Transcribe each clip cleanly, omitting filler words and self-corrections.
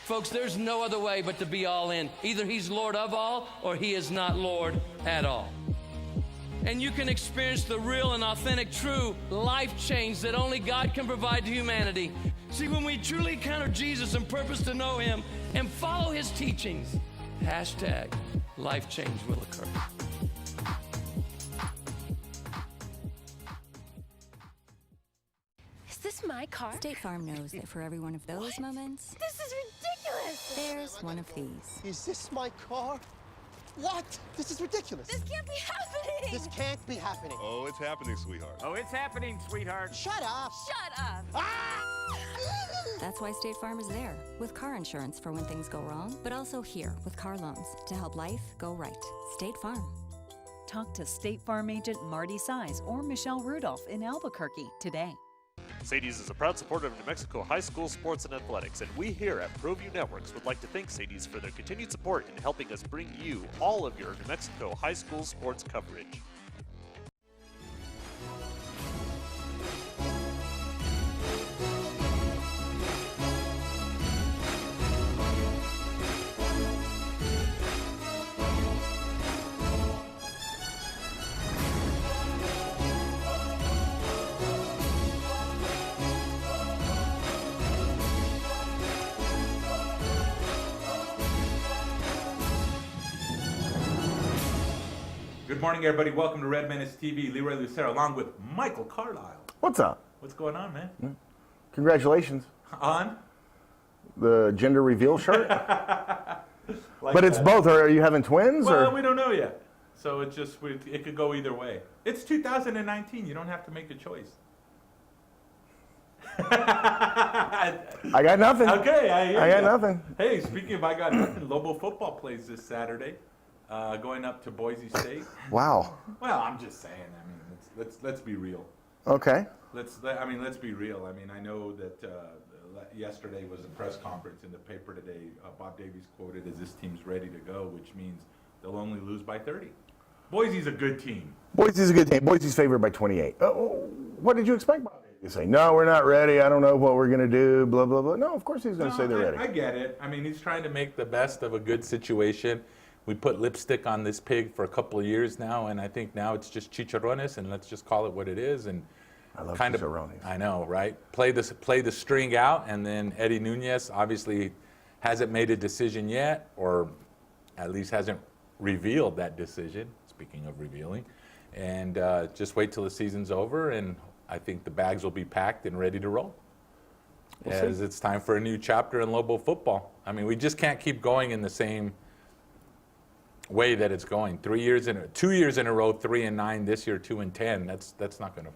Folks, there's no other way but to be all in. Either he's Lord of all or he is not Lord at all. And you can experience the real and authentic, true life change that only God can provide to humanity. See, when we truly encounter Jesus and purpose to know him and follow his teachings, hashtag life change will occur. Is this my car? State Farm knows that for every one of those moments, This is ridiculous! there's one of these. Is this my car? What? This is ridiculous. This can't be happening! This can't be happening. Oh, it's happening, sweetheart. Oh, it's happening, sweetheart. Shut up. Shut up! Ah! That's why State Farm is there, with car insurance for when things go wrong, but also here with car loans to help life go right. State Farm. Talk to State Farm agent Marty Size or Michelle Rudolph in Albuquerque today. Sadie's is a proud supporter of New Mexico high school sports and athletics, and we here at ProView Networks would like to thank Sadie's for their continued support in helping us bring you all of your New Mexico high school sports coverage. Good morning, everybody. Welcome to Red Menace TV. Leroy Lucero along with Michael Carlisle. What's up? What's going on, man? Congratulations. On? The gender reveal shirt? Like but it's that. both. Are you having twins? Well, or? we don't know yet. So it just it could go either way. It's 2019. You don't have to make a choice. I got nothing. Okay, I hear I got ya. nothing. Hey, speaking of I got nothing, Lobo football plays this Saturday, going up to Boise State. Wow. Well, I'm just saying. I mean, let's be real. Okay. Let's be real. I mean, I know that yesterday was a press conference in the paper today. Bob Davies quoted as this team's ready to go, which means they'll only lose by 30. Boise's a good team. Boise's a good team. Boise's favored by 28. What did you expect Bob Davies to say? No, we're not ready. I don't know what we're going to do, blah, blah, blah. No, of course he's going to say they're ready. I get it. I mean, he's trying to make the best of a good situation. We put lipstick on this pig for a couple of years now, and I think now it's just chicharrones, and let's just call it what it is. And I love kind chicharrones. I know, right? Play the string out, and then Eddie Nunez obviously hasn't made a decision yet, or at least hasn't revealed that decision. Speaking of revealing, and just wait till the season's over, and I think the bags will be packed and ready to roll. As it's time for a new chapter in Lobo football. I mean, we just can't keep going in the same way that it's going. 2 years in a row, 3-9 this year, 2-10. That's not gonna.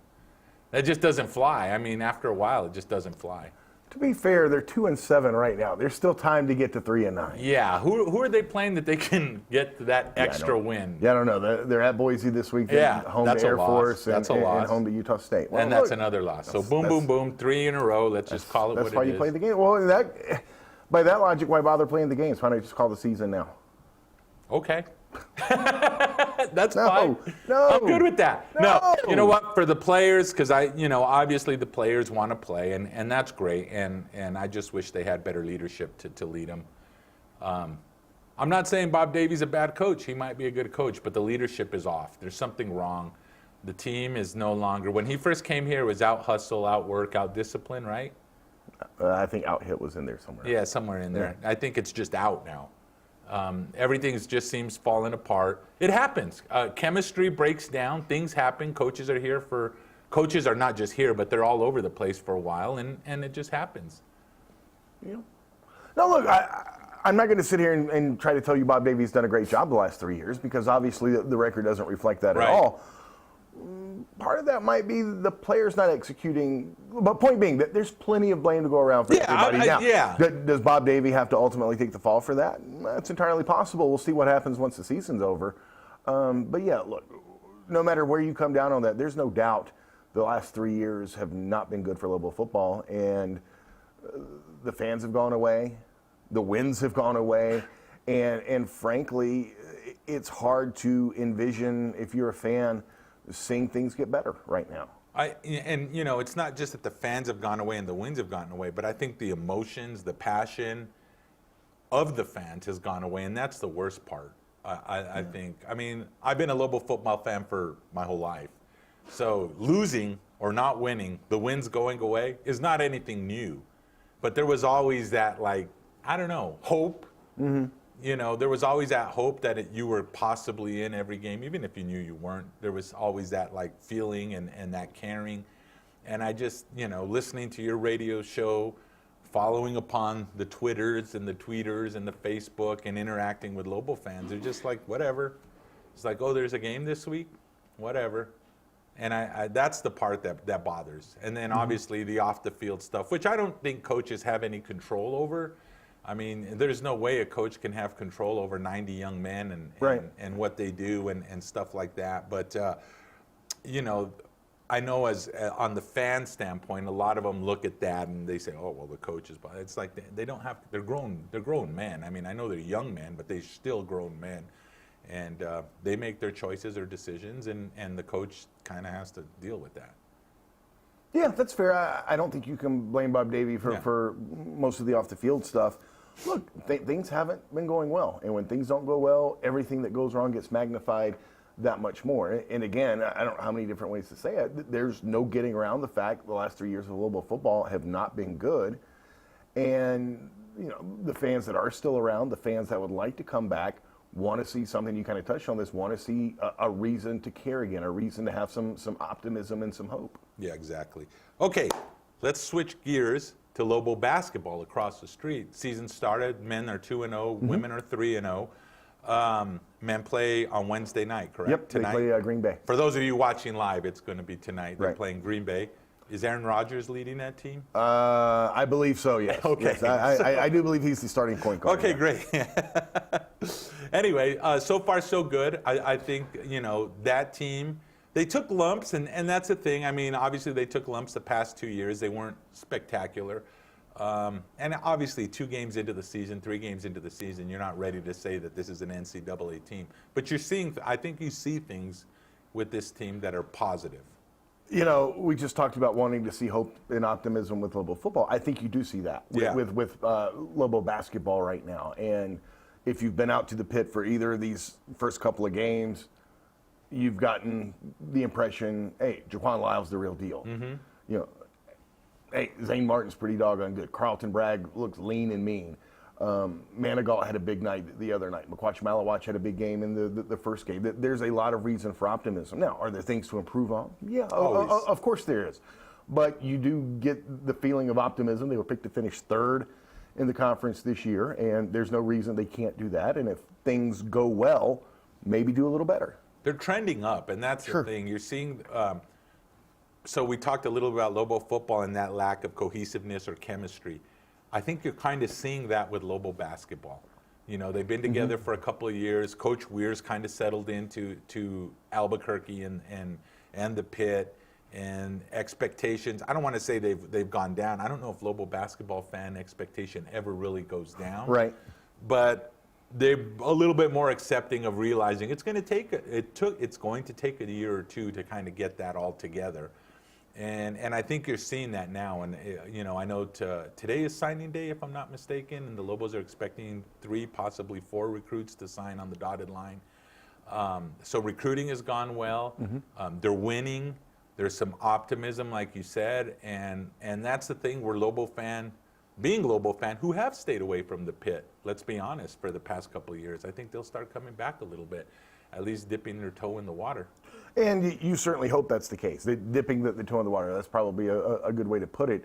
That just doesn't fly. I mean, after a while, it just doesn't fly. To be fair, they're 2-7 right now. There's still time to get to 3-9. Yeah, who are they playing that they can get to that extra win? Yeah, I don't know. They're at Boise this week. Yeah, home that's to a Air loss. Force That's and, a loss. and home to Utah State. Well, And that's look, another loss. So boom, 3 in a row. Let's just call it what it is. That's why you play the game. Well, by that logic, why bother playing the games? Why not just call the season now? Okay. That's fine. No. I'm good with that. No. You know what? For the players, because obviously the players want to play, and that's great. And I just wish they had better leadership to lead them. I'm not saying Bob Davies a bad coach. He might be a good coach, but the leadership is off. There's something wrong. The team is no longer. When he first came here, it was out hustle, out work, out discipline, right? I think out hit was in there somewhere. Yeah, somewhere in there. I think it's just out now. Everything just seems falling apart. It happens. Chemistry breaks down. Things happen. Coaches are not just here, but they're all over the place for a while, and it just happens. Yeah. No, look, I'm not going to sit here and try to tell you Bob Davies done a great job the last 3 years, because obviously the record doesn't reflect that at all. Part of that might be the players not executing, but point being that there's plenty of blame to go around for everybody now. Does Bob Davie have to ultimately take the fall for that? That's entirely possible. We'll see what happens once the season's over. But yeah, look, no matter where you come down on that, there's no doubt the last 3 years have not been good for Lobo football, and the fans have gone away, the wins have gone away, and frankly, it's hard to envision, if you're a fan, seeing things get better right now. It's not just that the fans have gone away and the wins have gotten away, but I think the emotions, the passion, of the fans has gone away, and that's the worst part. I think. I mean, I've been a Lobo football fan for my whole life. So losing or not winning, the wins going away, is not anything new. But there was always that, like, I don't know, hope. You know, there was always that hope that you were possibly in every game, even if you knew you weren't. There was always that, like, feeling and that caring. And I just, you know, listening to your radio show, following upon the Twitters and the tweeters and the Facebook and interacting with Lobo fans, they're just like, whatever. It's like, oh, there's a game this week? Whatever. And I that's the part that bothers. And then obviously the off-the-field stuff, which I don't think coaches have any control over. I mean, there's no way a coach can have control over 90 young men and what they do and stuff like that. But, you know, I know as on the fan standpoint, a lot of them look at that and they say, oh, well, the coaches. But it's like they don't have, they're grown men. I mean, I know they're young men, but they're still grown men. And they make their choices or decisions, and the coach kind of has to deal with that. Yeah, that's fair. I don't think you can blame Bob Davie for most of the off-the-field stuff. Look, things haven't been going well. And when things don't go well, everything that goes wrong gets magnified that much more. And again, I don't know how many different ways to say it. There's no getting around the fact the last 3 years of Lobo football have not been good. And, you know, the fans that are still around, the fans that would like to come back, want to see something. You kind of touched on this, want to see a reason to care again, a reason to have some optimism and some hope. Yeah, exactly. Okay, let's switch gears to Lobo basketball across the street. Season started, men are 2-0, women are 3-0. Men play on Wednesday night, correct? Yep, tonight. They play Green Bay. For those of you watching live, it's going to be tonight. They're Right. playing Green Bay. Is Aaron Rodgers leading that team? I believe so, yes. Okay. Yes, I do believe he's the starting point guard. Okay, great. Anyway, so far so good. I think, you know, that team, they took lumps, and that's the thing. I mean, obviously they took lumps the past 2 years. They weren't spectacular. And obviously 2 games into the season, 3 games into the season, you're not ready to say that this is an NCAA team. But you're seeing, I think you see things with this team that are positive. You know, we just talked about wanting to see hope and optimism with Lobo football. I think you do see that with Lobo basketball right now. And if you've been out to the pit for either of these first couple of games, you've gotten the impression, hey, Jaquan Lyle's the real deal. You know, hey, Zane Martin's pretty doggone good. Carlton Bragg looks lean and mean. Manigault had a big night the other night. McQuatch Malawatch had a big game in the first game. There's a lot of reason for optimism. Now, are there things to improve on? Yeah, of course there is. But you do get the feeling of optimism. They were picked to finish third in the conference this year, and there's no reason they can't do that. And if things go well, maybe do a little better. They're trending up, and that's the thing. You're seeing, so we talked a little about Lobo football and that lack of cohesiveness or chemistry. I think you're kind of seeing that with Lobo basketball. You know, they've been together for a couple of years. Coach Weir's kind of settled into Albuquerque and the pit, and expectations. I don't want to say they've gone down. I don't know if Lobo basketball fan expectation ever really goes down. Right. But they're a little bit more accepting of realizing it's going to take a year or two to kind of get that all together. And I think you're seeing that now. And, you know, I know today is signing day, if I'm not mistaken, and the Lobos are expecting 3, possibly 4 recruits to sign on the dotted line. So recruiting has gone well. They're winning. There's some optimism, like you said. And that's the thing, we're Lobo fan, being Lobo fan, who have stayed away from the pit, let's be honest, for the past couple of years. I think they'll start coming back a little bit, at least dipping their toe in the water. And you certainly hope that's the case. Dipping the toe in the water, that's probably a good way to put it.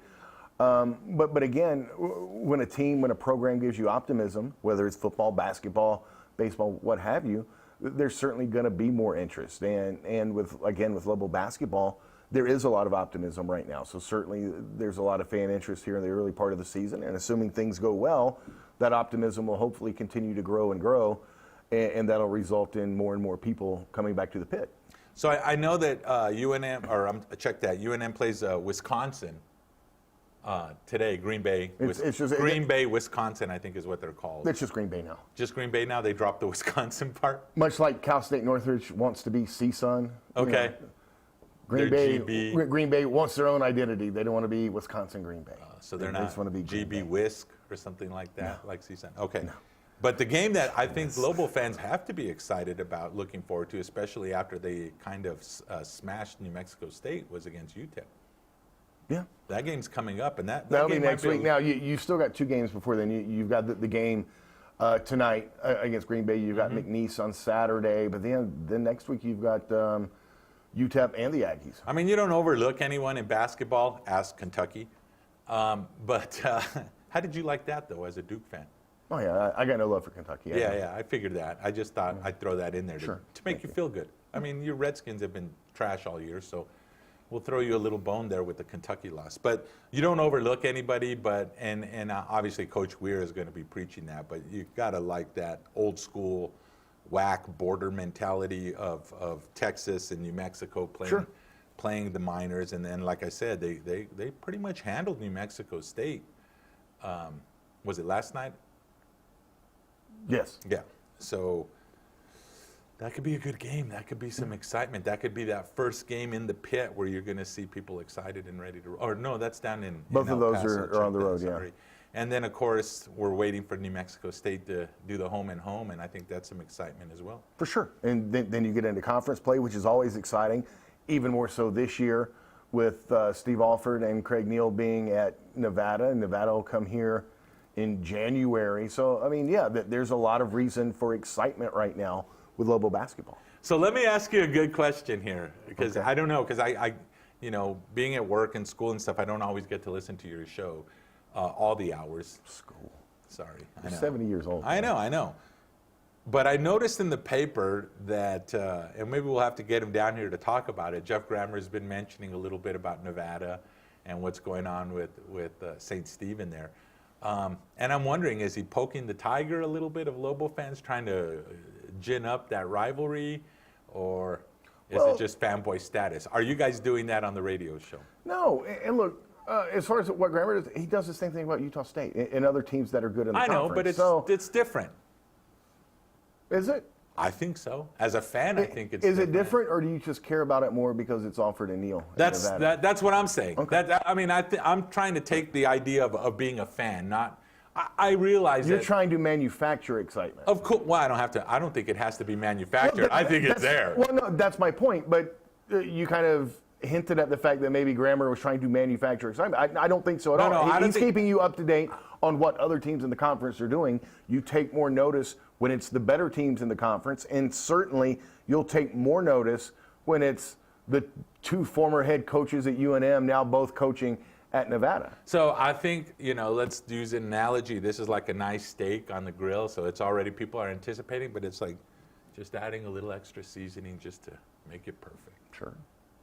But again, when a program gives you optimism, whether it's football, basketball, baseball, what have you, there's certainly going to be more interest. And with Lobo basketball, there is a lot of optimism right now. So certainly there's a lot of fan interest here in the early part of the season. And assuming things go well, that optimism will hopefully continue to grow and grow. And that'll result in more and more people coming back to the pit. So I know that UNM plays Wisconsin today. Green Bay. Green Bay, Wisconsin, I think is what they're called. It's just Green Bay now. Just Green Bay now. They dropped the Wisconsin part. Much like Cal State Northridge wants to be CSUN. Okay. Green Bay wants their own identity. They don't want to be Wisconsin Green Bay. So they're they not just want to be Green GB Bay. Whisk or something like that, like CSUN? Okay. No. But the game that I think global fans have to be excited about, looking forward to, especially after they kind of smashed New Mexico State, was against UTEP. Yeah. That game's coming up, and that'll be game next might week. Now, you've still got 2 games before then. You've got the game tonight against Green Bay. You've got McNeese on Saturday. But then next week you've got UTEP and the Aggies. I mean, you don't overlook anyone in basketball. Ask Kentucky. But how did you like that, though, as a Duke fan? Oh, yeah, I got no love for Kentucky. Yeah, I figured that. I just thought I'd throw that in there to make you feel good. I mean, your Redskins have been trash all year, so we'll throw you a little bone there with the Kentucky loss. But you don't overlook anybody, and obviously Coach Weir is going to be preaching that, but you got to like that old school whack border mentality of Texas and New Mexico playing the Miners. And then, like I said, they pretty much handled New Mexico State. Was it last night? Yes. Yeah. So that could be a good game. That could be some excitement. That could be that first game in the pit where you're going to see people excited and ready to. Or no, that's down in. Both of those Paso, are on the road. Yeah. And then, of course, we're waiting for New Mexico State to do the home and home, and I think that's some excitement as well. For sure. And then you get into conference play, which is always exciting, even more so this year with Steve Alford and Craig Neal being at Nevada. And Nevada will come here in January. So, I mean, yeah, there's a lot of reason for excitement right now with Lobo basketball. So let me ask you a good question here, because I don't know, because I, you know, being at work and school and stuff, I don't always get to listen to your show all the hours. School. Sorry. You're 70 years old. I know. But I noticed in the paper that, and maybe we'll have to get him down here to talk about it, Jeff Grammer's been mentioning a little bit about Nevada and what's going on with St. Stephen there. And I'm wondering, is he poking the tiger a little bit of Lobo fans, trying to gin up that rivalry, or is it just fanboy status? Are you guys doing that on the radio show? No, and look, as far as what Grammer does, he does the same thing about Utah State and other teams that are good in the conference. I know, but it's different. Is it? I think so. As a fan, I think it's Is it different, or do you just care about it more because it's Alford and Neal? That's what I'm saying. Okay. I'm trying to take the idea of being a fan, not. I realize you're trying to manufacture excitement. Of course. Well, I don't have to. I don't think it has to be manufactured. I think it's there. Well, no, that's my point. But you kind of hinted at the fact that maybe Grammer was trying to manufacture excitement. I don't think so at all. No, he's keeping you up to date on what other teams in the conference are doing. You take more notice when it's the better teams in the conference, and certainly you'll take more notice when it's the 2 former head coaches at UNM now both coaching at Nevada. So I think, let's use an analogy. This is like a nice steak on the grill, so it's already, people are anticipating, but it's like just adding a little extra seasoning just to make it perfect. Sure.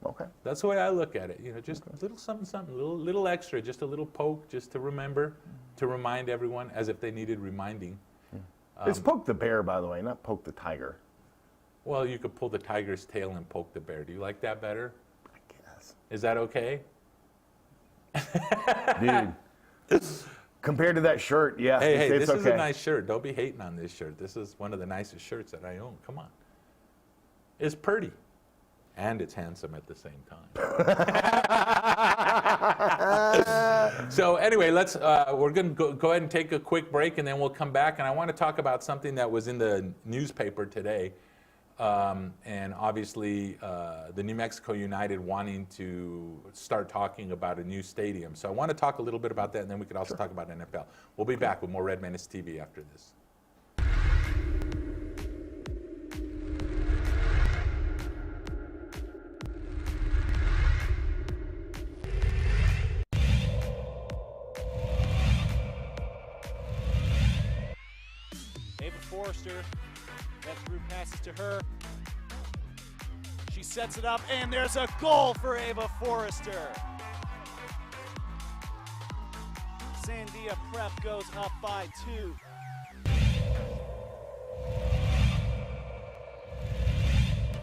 Okay. That's the way I look at it. Just a little something, little extra, just a little poke, just to remember, to remind everyone, as if they needed reminding. It's poke the bear, by the way, not poke the tiger. Well, you could pull the tiger's tail and poke the bear. Do you like that better? I guess. Is that okay? Dude, compared to that shirt, yeah. Hey, it's this okay. is a nice shirt. Don't be hating on this shirt. This is one of the nicest shirts that I own. Come on. It's pretty. And it's handsome at the same time. So anyway, we're going to go ahead and take a quick break, and then we'll come back. And I want to talk about something that was in the newspaper today. And obviously, the New Mexico United wanting to start talking about a new stadium. So I want to talk a little bit about that, and then we could also talk about NFL. We'll be back with more Red Menace TV after this. Forrester, that through passes to her. She sets it up, and there's a goal for Ava Forrester. Sandia Prep goes up by 2.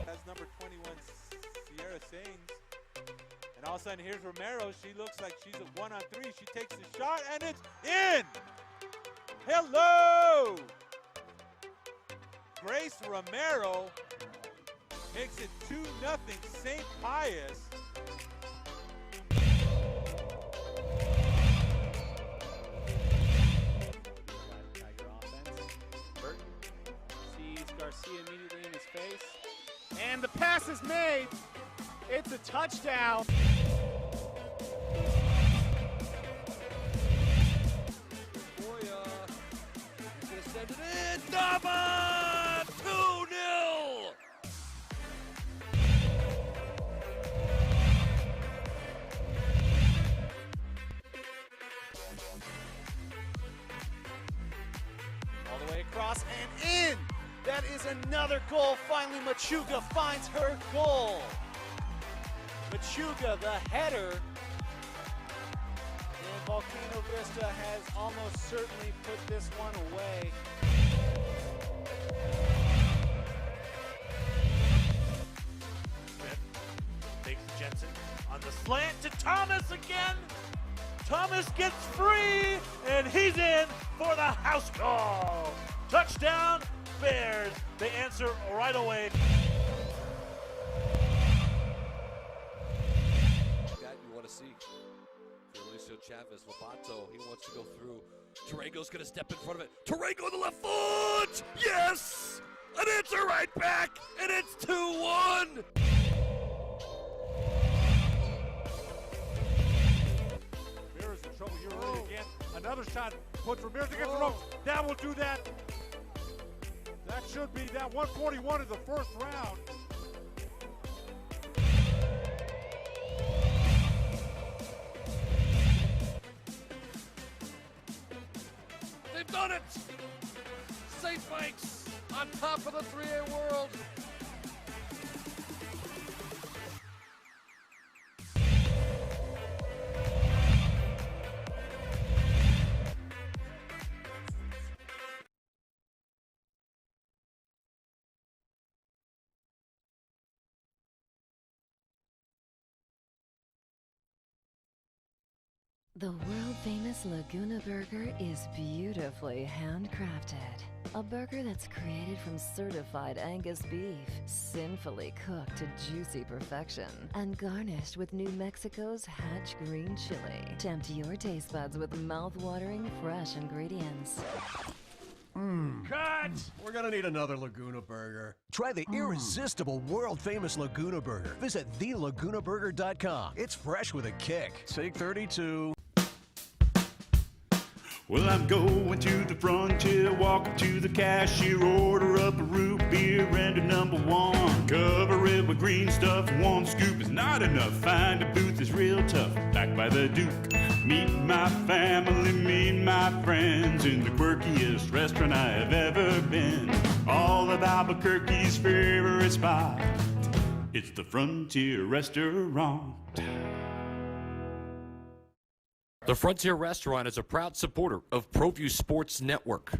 That's number 21, Sierra Sains. And all of a sudden, here's Romero. She looks like she's a 1-on-3. She takes the shot, and it's in! Hello! Grace Romero makes it 2-0 St. Pius. Garcia immediately in his face. And the pass is made. It's a touchdown. Boya, he's going to send it in. Dama! 2-0! All the way across and in. That is another goal. Finally, Machuga finds her goal. Machuga, the header. And Volcano Vista has almost certainly put this one away. Takes Jensen on the slant to Thomas again. Thomas gets free, and he's in for the house call. Touchdown, Bears. They answer right away. That you want to see. Lucio Chavez, Lobato, he wants to go through. Tarango's going to step in front of it. Tarango on the left foot! Yes! An answer right back, and it's 2-1! Ramirez in trouble here early again. Another shot puts Ramirez against the ropes. That will do that. That should be that 141 in the first round. They've done it! St. Banks on top of the 3A world. The world-famous Laguna Burger is beautifully handcrafted. A burger that's created from certified Angus beef, sinfully cooked to juicy perfection, and garnished with New Mexico's Hatch green chili. Tempt your taste buds with mouth-watering fresh ingredients. Cut! We're gonna need another Laguna Burger. Try the irresistible, world-famous Laguna Burger. Visit thelagunaburger.com. It's fresh with a kick. Take 32. Well, I'm going to the frontier, walk up to the cashier, order up a root beer and a #1. Cover it with green stuff, one scoop is not enough. Find a booth is real tough, back by the Duke. Meet my family, meet my friends in the quirkiest restaurant I have ever been. All of Albuquerque's favorite spot, it's the Frontier Restaurant. The Frontier Restaurant is a proud supporter of ProView Sports Network.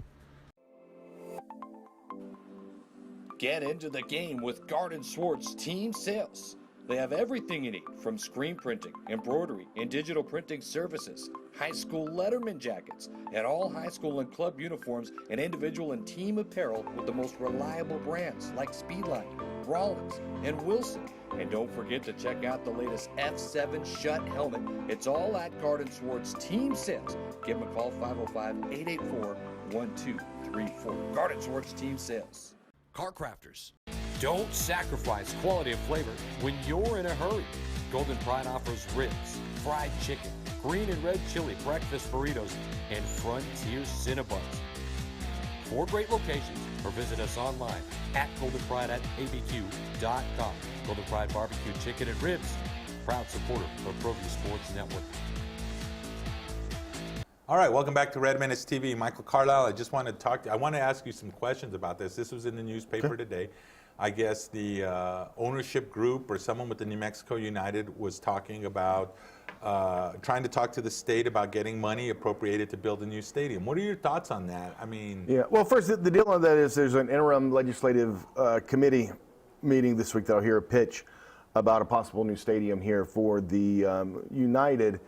Get into the game with Garden Swartz Team Sales. They have everything you need, from screen printing, embroidery, and digital printing services, high school letterman jackets, and all high school and club uniforms, and individual and team apparel with the most reliable brands like Speedline, Rollins, and Wilson. And don't forget to check out the latest F7 Shut helmet. It's all at Garden Swartz Team Sales. Give them a call, 505-884-1234. Garden Swartz Team Sales. Car Crafters. Don't sacrifice quality and flavor when you're in a hurry. Golden Pride offers ribs, fried chicken, green and red chili breakfast burritos, and Frontier Cinnabons. 4 great locations, or visit us online at goldenpride@abq.com. Golden Pride Barbecue Chicken and Ribs, proud supporter of ProView Sports Network. All right, welcome back to Red Menace TV. Michael Carlisle, I just want to I want to ask you some questions about this. This was in the newspaper today. I guess the ownership group or someone with the New Mexico United was talking about trying to talk to the state about getting money appropriated to build a new stadium. What are your thoughts on that? I mean... Yeah, well, first, the deal on that is there's an interim legislative committee meeting this week that I'll hear a pitch about a possible new stadium here for the United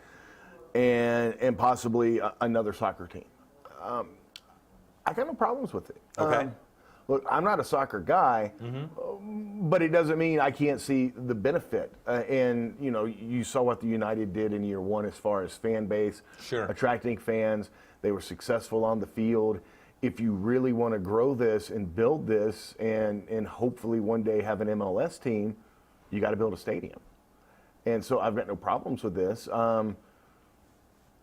and possibly another soccer team. I got no problems with it. Okay. Look, I'm not a soccer guy, but it doesn't mean I can't see the benefit. And, you know, you saw what the United did in year one as far as fan base, attracting fans. They were successful on the field. if you really want to grow this and build this and hopefully one day have an MLS team, you got to build a stadium. And so I've got no problems with this.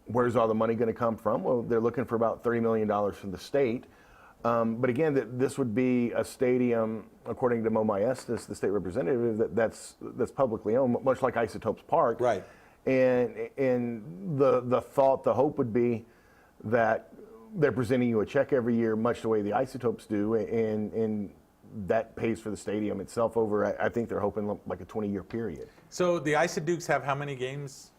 Where's all the money going to come from? Well, they're looking for about $30 million from the state. But again, this would be a stadium, according to Mo Maestas, the state representative, that's publicly owned, much like Isotopes Park. Right. And the thought, the hope would be that they're presenting you a check every year, much the way the Isotopes do, and that pays for the stadium itself over, I think they're hoping like a 20-year period. So the Isodukes have how many games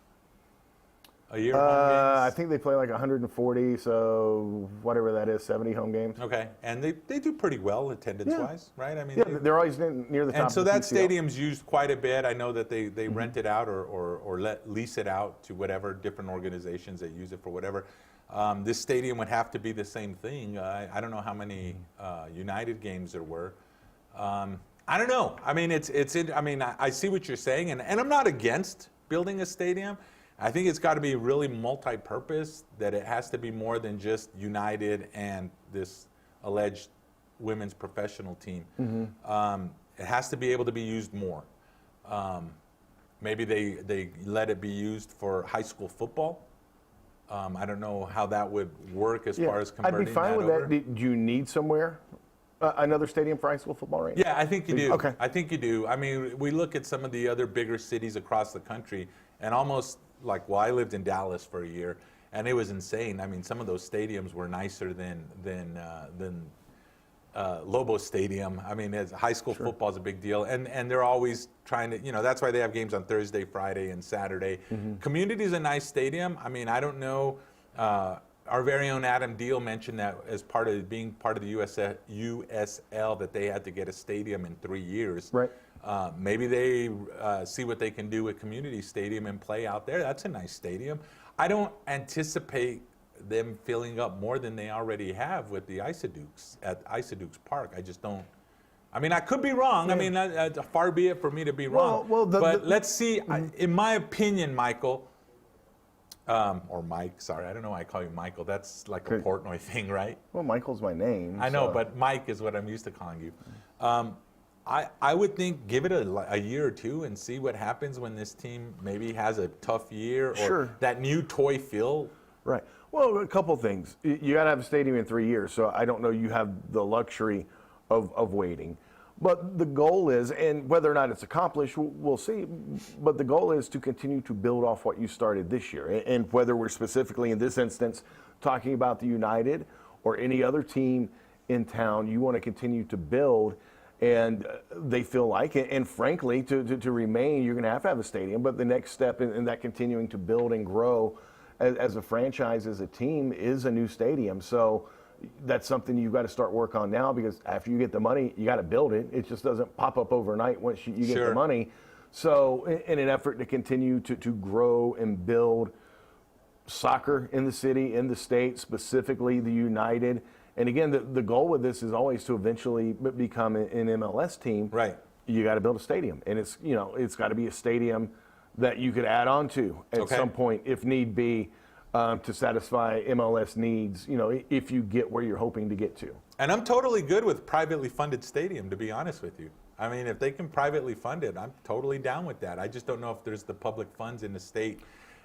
a year? Home I games? think they play like 140, so whatever that is, 70 home games. Okay, and they do pretty well attendance-wise, right? I mean, Yeah, they're always near the top. and so of the that PCL. stadium's used quite a bit. I know that they rent it out or lease it out to whatever different organizations that use it for whatever. This stadium would have to be the same thing. I don't know how many United games there were. I don't know. I mean, I see what you're saying, and I'm not against building a stadium. I think it's got to be really multi-purpose, that it has to be more than just United and this alleged women's professional team. It has to be able to be used more. Maybe they let it be used for high school football. I don't know how that would work as far as converting I'd be fine that with over. that. Do you need somewhere another stadium for high school football right now? Yeah, I think you do. Okay. I think you do. I mean, we look at some of the other bigger cities across the country, and almost like, well, I lived in Dallas for a year, and it was insane. I mean, some of those stadiums were nicer than Lobo Stadium. I mean, high school football is a big deal, and they're always trying to, that's why they have games on Thursday, Friday, and Saturday. Community is a nice stadium. I mean, I don't know. Our very own Adam Deal mentioned that as part of being part of the USL, that they had to get a stadium in 3 years. Right. Maybe they see what they can do with Community Stadium and play out there. That's a nice stadium. I don't anticipate them filling up more than they already have with the Isodukes at Isodukes Park. I just don't. I mean, I could be wrong. Yeah. I mean, far be it for me to be wrong. But let's see. In my opinion, Michael, or Mike, sorry, I don't know why I call you Michael. That's like a Portnoy thing, right? Well, Michael's my name. I know, but Mike is what I'm used to calling you. I would think give it a year or two and see what happens when this team maybe has a tough year or that new toy feel. Right. Well, a couple things. You got to have a stadium in 3 years, so I don't know you have the luxury of waiting. But the goal is, and whether or not it's accomplished, we'll see, but the goal is to continue to build off what you started this year. And whether we're specifically in this instance talking about the United or any other team in town, you want to continue to build, and they feel like, and frankly, to remain, you're going to have a stadium, but the next step in that continuing to build and grow as a franchise, as a team, is a new stadium. So that's something you've got to start work on now, because after you get the money, you got to build it. It just doesn't pop up overnight once you get the money. So in an effort to continue to grow and build soccer in the city, in the state, specifically the United. And again, the goal with this is always to eventually become an MLS team. Right. You got to build a stadium, and it's got to be a stadium that you could add on to at some point if need be, to satisfy MLS needs, if you get where you're hoping to get to. And I'm totally good with privately funded stadium, to be honest with you. I mean, if they can privately fund it, I'm totally down with that. I just don't know if there's the public funds in the state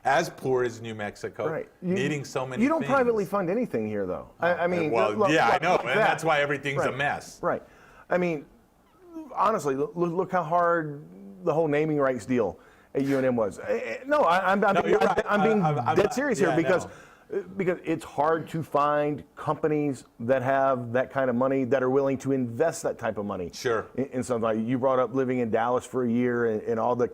as poor as New Mexico, needing so many You don't things. privately fund anything here, though. I mean, I know, like and that's why everything's a mess. Right. I mean, honestly, look how hard the whole naming rights deal at UNM was. No, I'm being dead serious here, because it's hard to find companies that have that kind of money, that are willing to invest that type of money. Sure. In something like, you brought up living in Dallas for a year and all the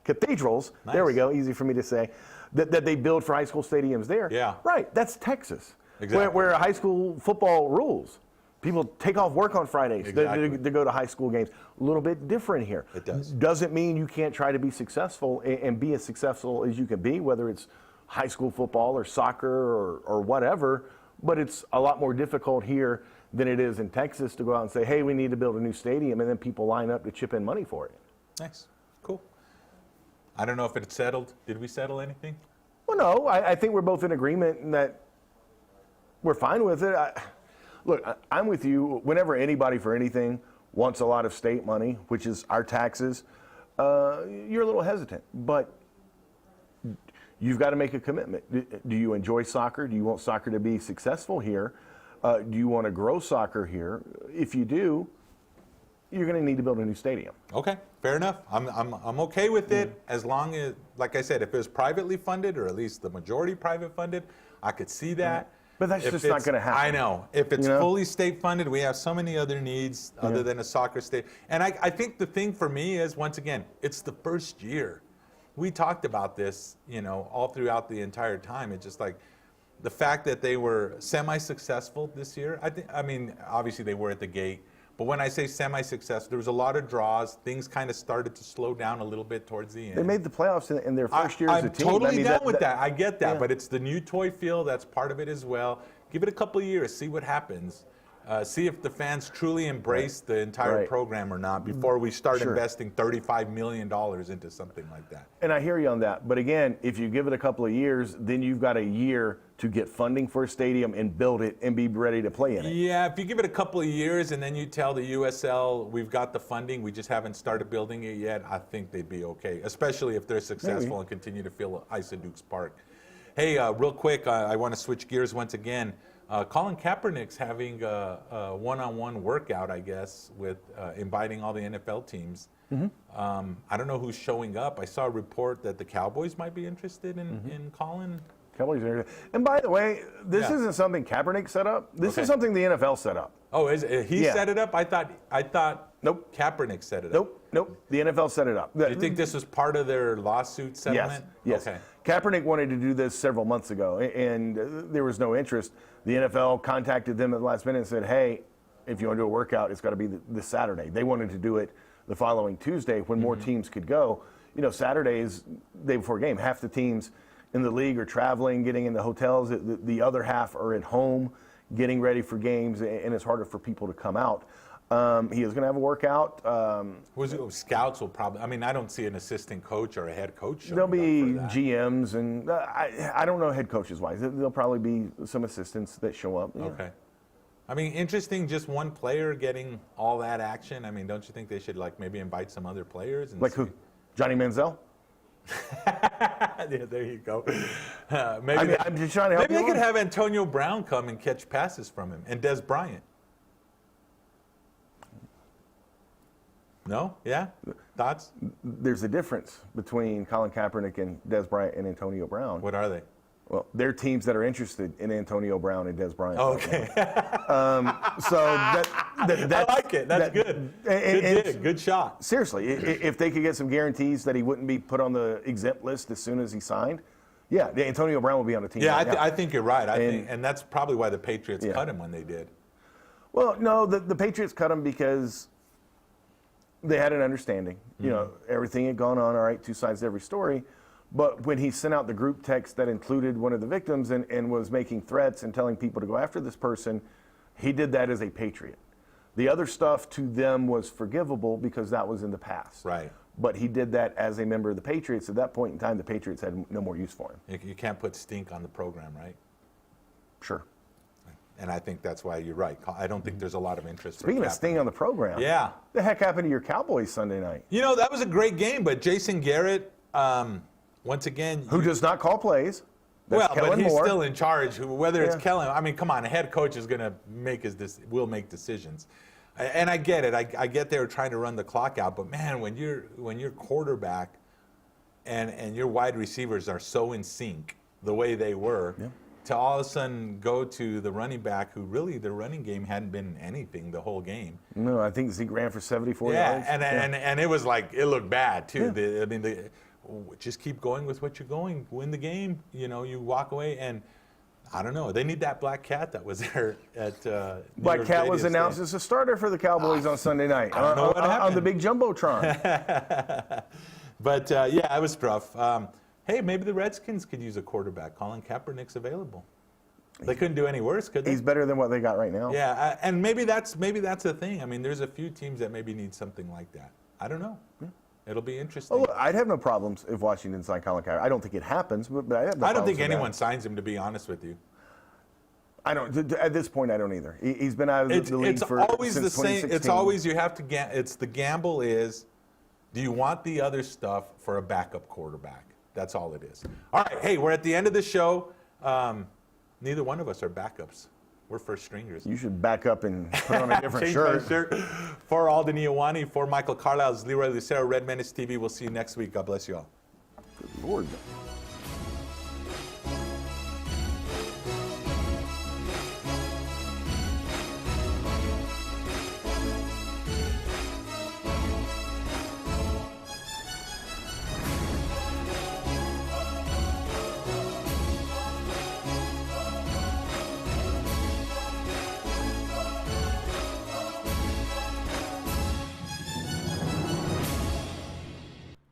cathedrals. Nice. There we go, easy for me to say, that they build for high school stadiums there. Yeah. Right, that's Texas. Exactly. Where high school football rules. People take off work on Fridays to go to high school games. A little bit different here. It does. Doesn't mean you can't try to be successful and be as successful as you can be, whether it's high school football or soccer or whatever, but it's a lot more difficult here than it is in Texas to go out and say, hey, we need to build a new stadium, and then people line up to chip in money for it. Nice. Cool. I don't know if it's settled. Did we settle anything? Well, no, I think we're both in agreement in that we're fine with it. I'm with you. Whenever anybody for anything wants a lot of state money, which is our taxes, you're a little hesitant. But you've got to make a commitment. Do you enjoy soccer? Do you want soccer to be successful here? Do you want to grow soccer here? If you do, you're going to need to build a new stadium. Okay, fair enough. I'm okay with it as long as, like I said, if it was privately funded or at least the majority private funded, I could see that. But that's just not going to happen. I know. If it's fully state funded, we have so many other needs other than a soccer stadium. And I think the thing for me is, once again, it's the first year. We talked about this, all throughout the entire time. It's just like the fact that they were semi-successful this year. I mean, obviously they were at the gate. But when I say semi-successful, there was a lot of draws. Things kind of started to slow down a little bit towards the end. They made the playoffs in their first year as a team. I'm totally down with that. I get that. But it's the new toy field. That's part of it as well. Give it a couple of years. See what happens. See if the fans truly embrace the entire program or not before we start investing $35 million into something like that. And I hear you on that. But again, if you give it a couple of years, then you've got a year to get funding for a stadium and build it and be ready to play in it. Yeah, if you give it a couple of years and then you tell the USL, we've got the funding, we just haven't started building it yet, I think they'd be okay, especially if they're successful and continue to fill Isa Dukes Park. Hey, real quick, I want to switch gears once again. Colin Kaepernick's having a one-on-one workout, I guess, with inviting all the NFL teams. I don't know who's showing up. I saw a report that the Cowboys might be interested in Colin. Cowboys are, and by the way, this isn't something Kaepernick set up. This is something the NFL set up. Oh, he set it up? I thought nope. Kaepernick set it up. Nope. The NFL set it up. Do you think this was part of their lawsuit settlement? Yes. Okay. Kaepernick wanted to do this several months ago, and there was no interest. The NFL contacted them at the last minute and said, hey, if you want to do a workout, it's got to be this Saturday. They wanted to do it the following Tuesday when more teams could go. Saturdays, day before game, half the teams in the league are traveling, getting in the hotels. The other half are at home getting ready for games, and it's harder for people to come out. He is going to have a workout. Scouts will probably, I don't see an assistant coach or a head coach. There'll be GMs, and I don't know head coaches wise. There'll probably be some assistants that show up. Yeah. Okay. Interesting, just one player getting all that action. Don't you think they should maybe invite some other players? And who? Johnny Manziel? Yeah, there you go. Maybe I'm just trying to help maybe they could have Antonio Brown come and catch passes from him, and Des Bryant. No? Yeah? Thoughts? There's a difference between Colin Kaepernick and Des Bryant and Antonio Brown. What are they? Well, they're teams that are interested in Antonio Brown and Des Bryant. Okay. So I like it. That's good. Good shot. Seriously, if they could get some guarantees that he wouldn't be put on the exempt list as soon as he signed, Antonio Brown will be on the team. Yeah, I think you're right. And that's probably why the Patriots cut him when they did. Well, no, the Patriots cut him because they had an understanding. Everything had gone on, all right, two sides to every story. But when he sent out the group text that included one of the victims and was making threats and telling people to go after this person, he did that as a patriot. The other stuff to them was forgivable because that was in the past. Right. But he did that as a member of the Patriots. At that point in time, the Patriots had no more use for him. You can't put stink on the program, right? Sure. And I think that's why you're right. I don't think there's a lot of interest. Speaking of sting on the program. Yeah. The heck happened to your Cowboys Sunday night? That was a great game, but Jason Garrett, once again, who does not call plays. That's but he's still in charge. Whether it's Kellen, come on, a head coach is going to will make decisions. And I get it. I get they were trying to run the clock out, but man, when your quarterback and your wide receivers are so in sync the way they were, to all of a sudden go to the running back who really the running game hadn't been anything the whole game. No, I think Zeke ran for 74 yards. And it was it looked bad too. Just keep going with what you're going. Win the game. You walk away, and I don't know. They need that black cat that was there at. Black cat was announced as a starter for the Cowboys on Sunday night. I don't know what happened. On the big jumbotron. But it was rough. Hey, maybe the Redskins could use a quarterback. Colin Kaepernick's available. They couldn't do any worse, could they? He's better than what they got right now. Yeah, and maybe that's the thing. There's a few teams that maybe need something like that. I don't know. Yeah. It'll be interesting. Oh, look, I'd have no problems if Washington signed Colin Kaepernick. I don't think it happens, but I have no I don't problems think with anyone that. signs him, to be honest with you. I don't. At this point, I don't either. He's been out of the league it's for always since the same. 2016. It's always you have to get. It's the gamble is, do you want the other stuff for a backup quarterback? That's all it is. All right. Hey, we're at the end of the show. Neither one of us are backups. We're first stringers. You should back up and put on a different Change shirt. my shirt. For Alden Iowani, for Michael Carlisle, Leroy Lucero, Red Menace TV. We'll see you next week. God bless you all. Good Lord.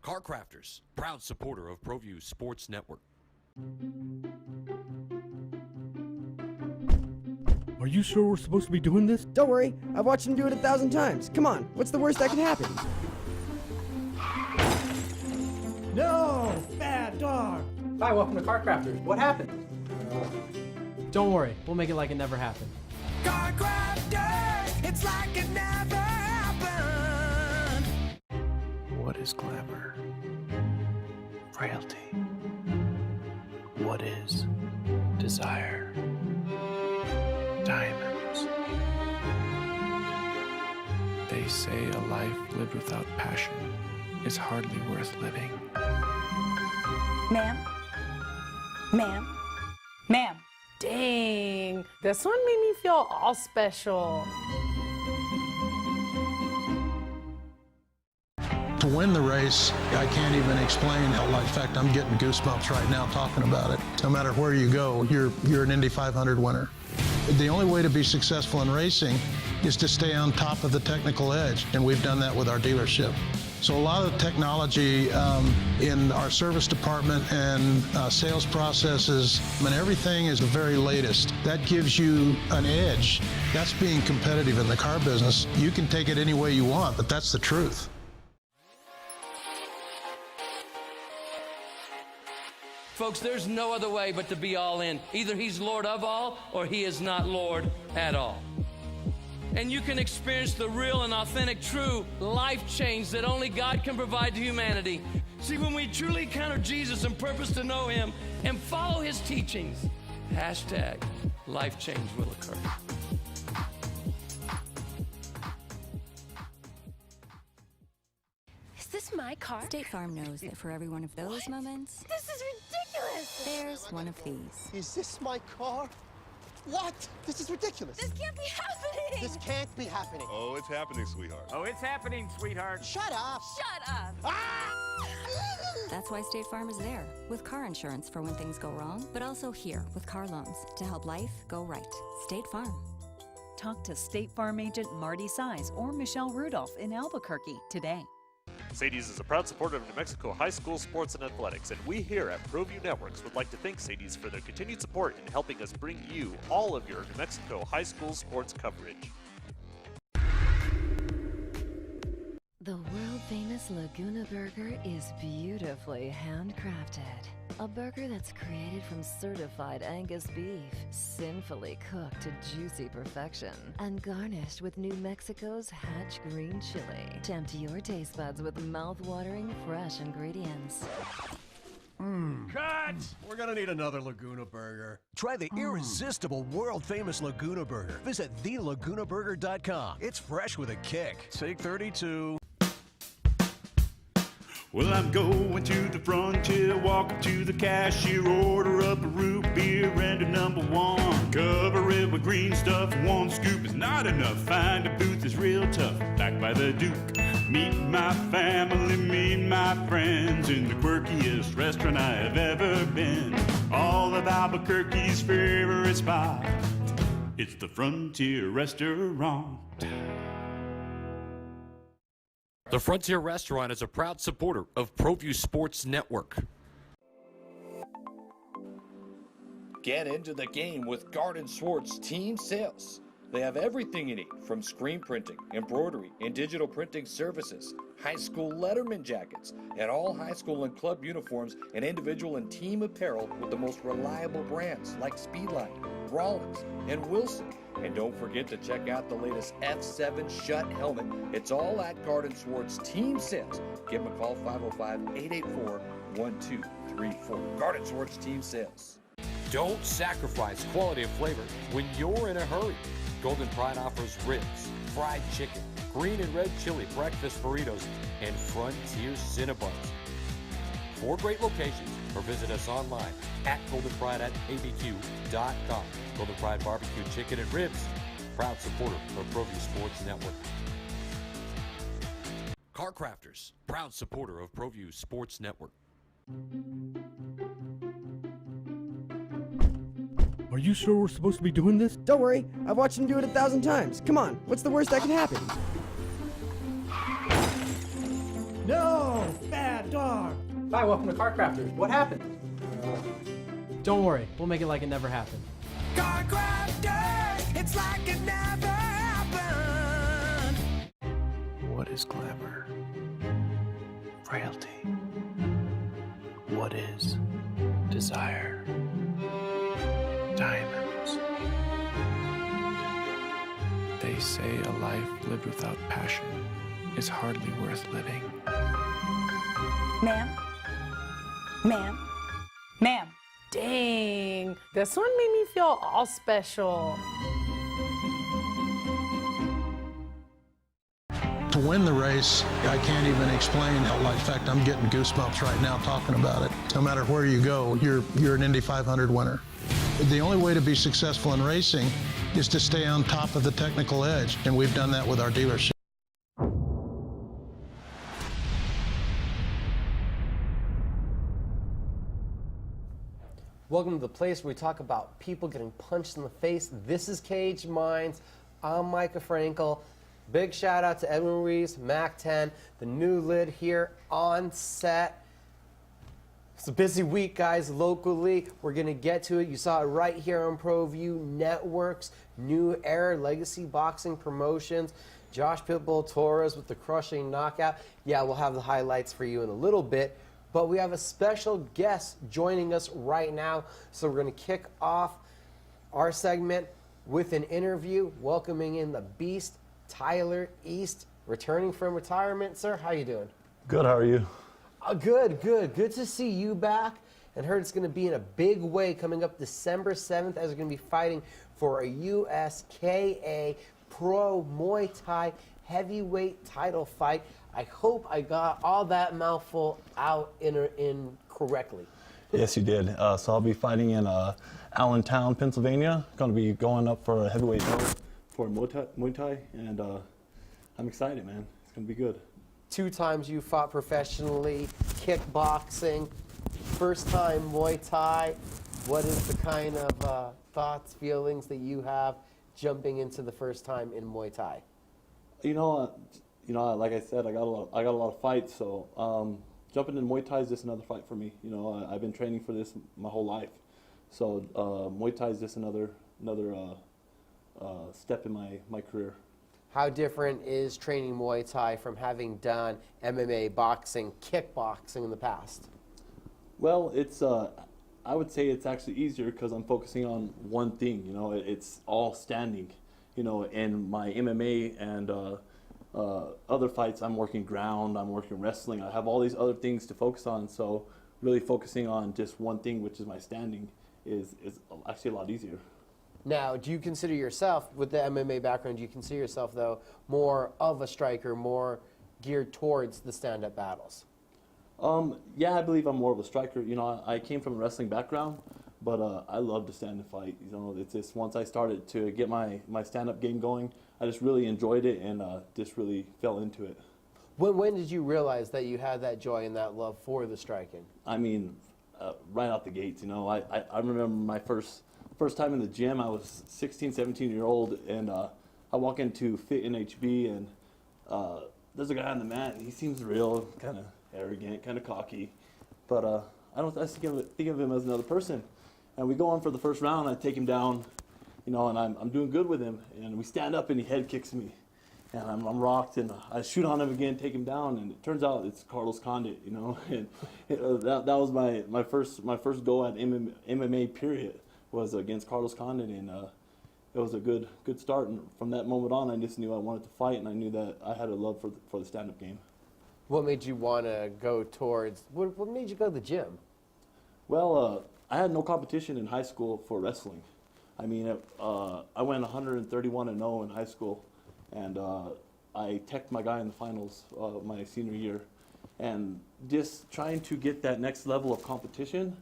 Car Crafters, proud supporter of ProView Sports Network. Are you sure we're supposed to be doing this? Don't worry, I've watched him do it 1,000 times. Come on, what's the worst that can happen? No! Bad dog! Hi, welcome to Car Crafters. What happened? Don't worry, we'll make it like it never happened. Car Crafters, it's like it never happened. What is glamour? Frailty. What is desire? Diamonds. They say a life lived without passion is hardly worth living. Ma'am? Ma'am? Ma'am? Dang, this one made me feel all special. To win the race, I can't even explain how, in fact, I'm getting goosebumps right now talking about it. No matter where you go, you're an Indy 500 winner. The only way to be successful in racing is to stay on top of the technical edge, and we've done that with our dealership. So a lot of the technology in our service department and sales processes, everything is the very latest. That gives you an edge. That's being competitive in the car business. You can take it any way you want, but that's the truth. Folks, there's no other way but to be all in. Either he's Lord of all or he is not Lord at all. And you can experience the real and authentic, true life change that only God can provide to humanity. See, when we truly encounter Jesus and purpose to know him and follow his teachings, hashtag life change will occur. Is this my car? State Farm knows that for every one of those moments, This is ridiculous! there's one of these. Is this my car? What? This is ridiculous. This can't be happening! This can't be happening. Oh, it's happening, sweetheart. Oh, it's happening, sweetheart. Shut up. Shut up! That's why State Farm is there, with car insurance for when things go wrong, but also here with car loans to help life go right. State Farm. Talk to State Farm agent Marty Size or Michelle Rudolph in Albuquerque today. Sadie's is a proud supporter of New Mexico high school sports and athletics, and we here at ProView Networks would like to thank Sadie's for their continued support in helping us bring you all of your New Mexico high school sports coverage. The world-famous Laguna Burger is beautifully handcrafted. A burger that's created from certified Angus beef, sinfully cooked to juicy perfection, and garnished with New Mexico's Hatch green chili. Tempt your taste buds with mouth-watering fresh ingredients. Cut! We're gonna need another Laguna Burger. Try the irresistible world-famous Laguna Burger. Visit thelagunaburger.com. It's fresh with a kick. Take 32. Well, I'm going to the frontier, walk up to the cashier, order up a root beer and a number one. Cover it with green stuff, one scoop is not enough. Find a booth is real tough, back by the Duke. Meet my family, meet my friends in the quirkiest restaurant I have ever been. All of Albuquerque's favorite spot, it's the Frontier Restaurant. The Frontier Restaurant is a proud supporter of ProView Sports Network. Get into the game with Garden Swartz Team Sales. They have everything you need from screen printing, embroidery, and digital printing services, high school letterman jackets, and all high school and club uniforms and individual and team apparel with the most reliable brands like Speedline, Rawlings, and Wilson. And don't forget to check out the latest F7 Shut helmet. It's all at Garden Swartz Team Sales. Give them a call, 505-884-1234. Garden Swartz Team Sales. Don't sacrifice quality and flavor when you're in a hurry. Golden Pride offers ribs, fried chicken, green and red chili breakfast burritos, and Frontier Cinnabons. 4 great locations, or visit us online at goldenpride@abq.com. Golden Pride Barbecue Chicken and Ribs, proud supporter of ProView Sports Network. Car Crafters, proud supporter of ProView Sports Network. Are you sure we're supposed to be doing this? Don't worry, I've watched him do it 1,000 times. Come on, what's the worst that can happen? No! Bad dog! Hi, welcome to Car Crafters. What happened? Don't worry, we'll make it like it never happened. Car crafters, it's like it never happened. What is glamour? Frailty. What is desire? Diamonds. They say a life lived without passion is hardly worth living. Ma'am? Ma'am? Ma'am? Dang, this one made me feel all special. To win the race, I can't even explain how, in fact, I'm getting goosebumps right now talking about it. No matter where you go, you're an Indy 500 winner. The only way to be successful in racing is to stay on top of the technical edge, and we've done that with our dealership. Welcome to the place where we talk about people getting punched in the face. This is Cage Minds. I'm Micah Frankel. Big shout out to Edwin Reeves, Mac 10, the new lid here on set. It's a busy week, guys, locally. We're going to get to it. You saw it right here on ProView Networks. New Era Legacy Boxing Promotions. Josh Pitbull Torres with the crushing knockout. Yeah, we'll have the highlights for you in a little bit. But we have a special guest joining us right now. So we're going to kick off our segment with an interview, welcoming in the Beast, Tyler East, returning from retirement. Sir, how you doing? Good, how are you? Good. Good to see you back. And heard it's going to be in a big way coming up December 7th as we're going to be fighting for a USKA Pro Muay Thai heavyweight title fight. I hope I got all that mouthful out in correctly. Yes, you did. So I'll be fighting in Allentown, Pennsylvania. Going to be going up for a heavyweight belt for Muay Thai, and I'm excited, man. It's going to be good. 2 times you fought professionally, kickboxing, first time Muay Thai. What is the kind of thoughts, feelings that you have jumping into the first time in Muay Thai? You know, like I said, I got a lot of fights. So jumping in Muay Thai is just another fight for me. You know, I've been training for this my whole life. So Muay Thai is just another step in my career. How different is training Muay Thai from having done MMA, boxing, kickboxing in the past? Well, it's I would say it's actually easier because I'm focusing on one thing. You know, it's all standing. You know, in my MMA and other fights, I'm working ground, I'm working wrestling. I have all these other things to focus on. So really focusing on just one thing, which is my standing, is actually a lot easier. Now, do you consider yourself, with the MMA background, do you consider yourself, though, more of a striker, more geared towards the stand-up battles? Yeah, I believe I'm more of a striker. You know, I came from a wrestling background, but I love to stand and fight. You know, it's just once I started to get my stand-up game going, I just really enjoyed it and just really fell into it. When did you realize that you had that joy and that love for the striking? I mean, right out the gates. You know, I remember my first time in the gym. I was 16, 17-year-old, and I walk into Fit NHB, and there's a guy on the mat, and he seems real, kind of arrogant, kind of cocky, but I think of him as another person. And we go on for the first round. I take him down, you know, and I'm doing good with him, and we stand up and he head kicks me, and I'm rocked, and I shoot on him again, take him down, and it turns out it's Carlos Condit, you know, and that was my first go at MMA period was against Carlos Condit, and it was a good start, and from that moment on, I just knew I wanted to fight, and I knew that I had a love for the stand-up game. What made you want to go towards? What made you go to the gym? Well, I had no competition in high school for wrestling. I mean, I went 131-0 in high school, and I teched my guy in the finals my senior year. And just trying to get that next level of competition,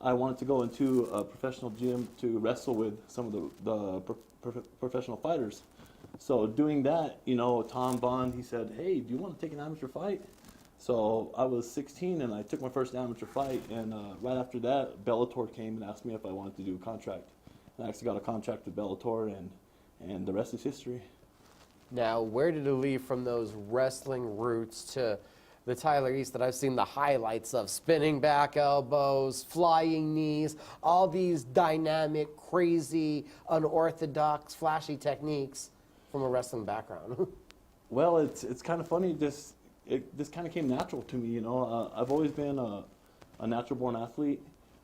I wanted to go into a professional gym to wrestle with some of the professional fighters. So doing that, you know, Tom Bond, he said, hey, do you want to take an amateur fight? So I was 16 and I took my first amateur fight, and right after that, Bellator came and asked me if I wanted to do a contract. And I actually got a contract with Bellator, and the rest is history. Now, where did it lead from those wrestling roots to the Tyler East that I've seen the highlights of? Spinning back elbows, flying knees, all these dynamic, crazy, unorthodox, flashy techniques from a wrestling background. Well, it's kind of funny. This kind of came natural to me, you know. I've always been a natural-born athlete,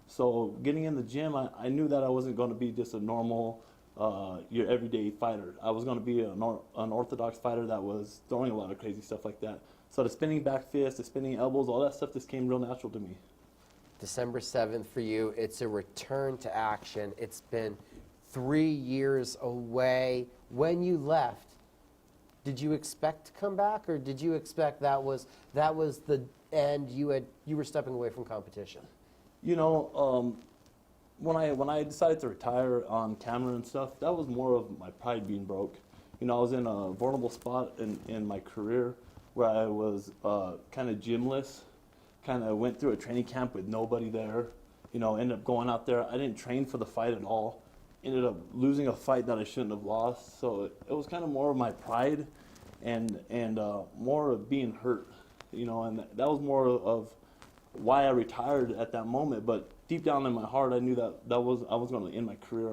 so getting in the gym, I knew that I wasn't going to be just a normal, your everyday fighter. I was going to be an orthodox fighter that was throwing a lot of crazy stuff like that. So the spinning back fist, the spinning elbows, all that stuff just came real natural to me. December 7th for you, it's a return to action. It's been 3 years away. When you left, did you expect to come back, or did you expect that was the end? You were stepping away from competition. You know, when I decided to retire on camera and stuff, that was more of my pride being broke. You know, I was in a vulnerable spot in my career where I was kind of gymless, kind of went through a training camp with nobody there. You know, ended up going out there. I didn't train for the fight at all. Ended up losing a fight that I shouldn't have lost. So it was kind of more of my pride and more of being hurt, you know, and that was more of why I retired at that moment. But deep down in my heart, I knew that I was going to end my career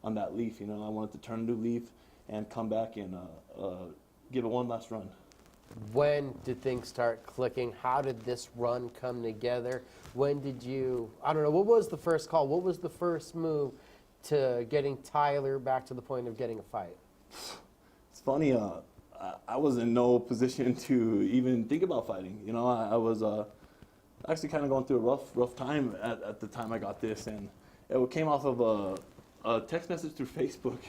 on that leaf. You know, I wanted to turn a new leaf and come back and give it one last run. When did things start clicking? How did this run come together? When did you, I don't know, what was the first call? What was the first move to getting Tyler back to the point of getting a fight? It's funny, I was in no position to even think about fighting. You know, I was actually kind of going through a rough time at the time I got this, and it came off of a text message through Facebook.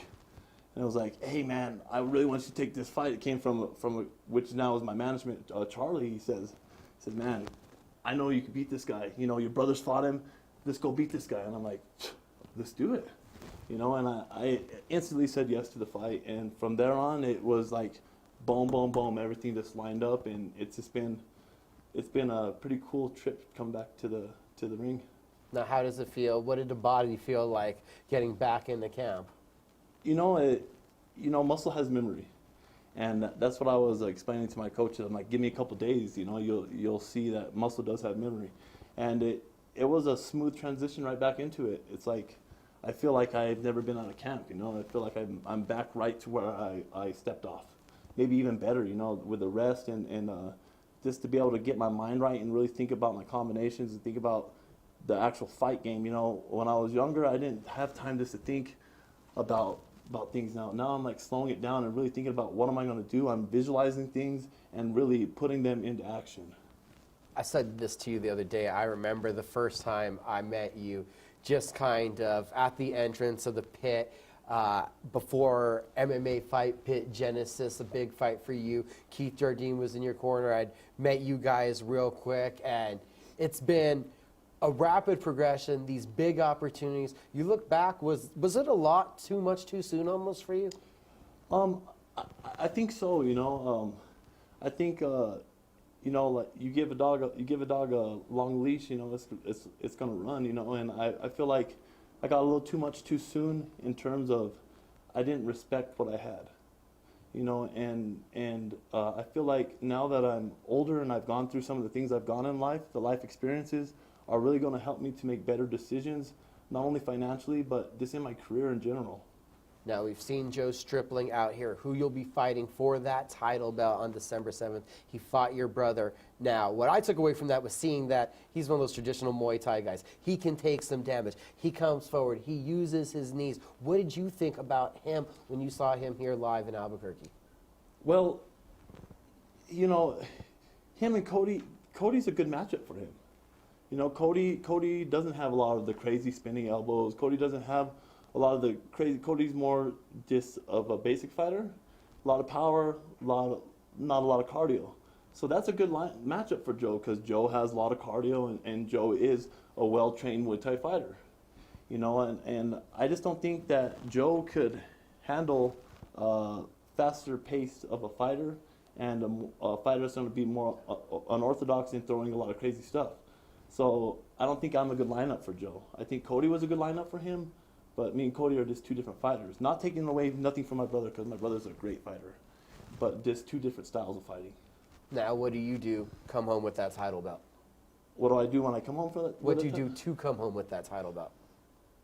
And it was like, hey man, I really want you to take this fight. It came from which now is my management, Charlie. He says, man, I know you can beat this guy. You know, your brothers fought him. Let's go beat this guy. And I'm like, let's do it. You know, and I instantly said yes to the fight. And from there on, it was like, boom, boom, boom. Everything just lined up, and it's been a pretty cool trip to come back to the ring. Now, how does it feel? What did the body feel like getting back in the camp? You know, muscle has memory, and that's what I was explaining to my coaches. I'm like, give me a couple days, you know, you'll see that muscle does have memory, and it was a smooth transition right back into it. It's like I feel like I've never been out of camp, you know. I feel like I'm back right to where I stepped off, maybe even better, you know, with the rest and just to be able to get my mind right and really think about my combinations and think about the actual fight game. You know, when I was younger, I didn't have time just to think about things. Now I'm like slowing it down and really thinking about what am I going to do. I'm visualizing things and really putting them into action. I said this to you the other day. I remember the first time I met you, just kind of at the entrance of the pit before MMA Fight Pit Genesis, a big fight for you. Keith Jardine was in your corner. I'd met you guys real quick, and it's been a rapid progression, these big opportunities. You look back, was it a lot too much too soon almost for you? I think so, you know. I think you know, like you give a dog a long leash, you know, it's gonna run, you know. And I feel like I got a little too much too soon in terms of I didn't respect what I had, you know. And I feel like now that I'm older and I've gone through some of the things I've gone in life, the life experiences are really going to help me to make better decisions, not only financially, but just in my career in general. Now, we've seen Joe Stripling out here, who you'll be fighting for that title belt on December 7th. He fought your brother. Now, what I took away from that was seeing that he's one of those traditional Muay Thai guys. He can take some damage. He comes forward. He uses his knees. What did you think about him when you saw him here live in Albuquerque? Well, you know, him and Cody's a good matchup for him. You know, Cody doesn't have a lot of the crazy spinning elbows. Cody doesn't have a lot of the crazy. Cody's more just of a basic fighter, a lot of power, not a lot of cardio. So that's a good matchup for Joe, because Joe has a lot of cardio, and Joe is a well-trained Muay Thai fighter. You know, and I just don't think that Joe could handle faster pace of a fighter, and a fighter that's going to be more unorthodox and throwing a lot of crazy stuff. So I don't think I'm a good lineup for Joe. I think Cody was a good lineup for him, but me and Cody are just two different fighters. Not taking away nothing from my brother, because my brother's a great fighter, but just two different styles of fighting. Now, what do you do come home with that title belt? What do I do when I come home for that? What do you do to come home with that title belt?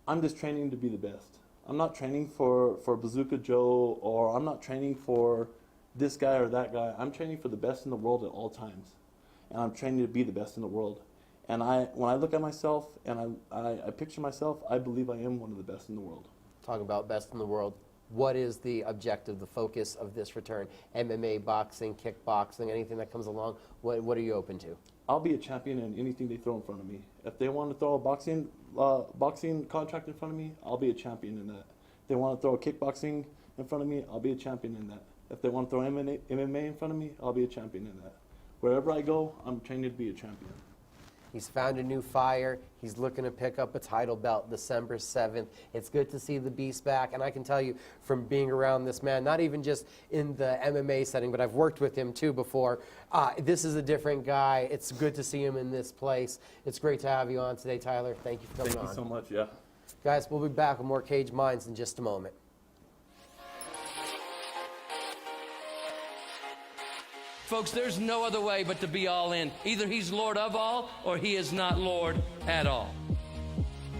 I'm just training to be the best. I'm not training for Bazooka Joe, or I'm not training for this guy or that guy. I'm training for the best in the world at all times, and I'm training to be the best in the world. And when I look at myself and I picture myself, I believe I am one of the best in the world. Talking about best in the world, what is the objective, the focus of this return? MMA, boxing, kickboxing, anything that comes along, what are you open to? I'll be a champion in anything they throw in front of me. If they want to throw a boxing contract in front of me, I'll be a champion in that. If they want to throw a kickboxing in front of me, I'll be a champion in that. If they want to throw MMA in front of me, I'll be a champion in that. Wherever I go, I'm training to be a champion. He's found a new fire. He's looking to pick up a title belt December 7th. It's good to see the Beast back. And I can tell you from being around this man, not even just in the MMA setting, but I've worked with him too before. This is a different guy. It's good to see him in this place. It's great to have you on today, Tyler. Thank you for coming on. Thank you so much, yeah. Guys, we'll be back with more Cage Minds in just a moment. Folks, there's no other way but to be all in. Either he's Lord of all, or he is not Lord at all.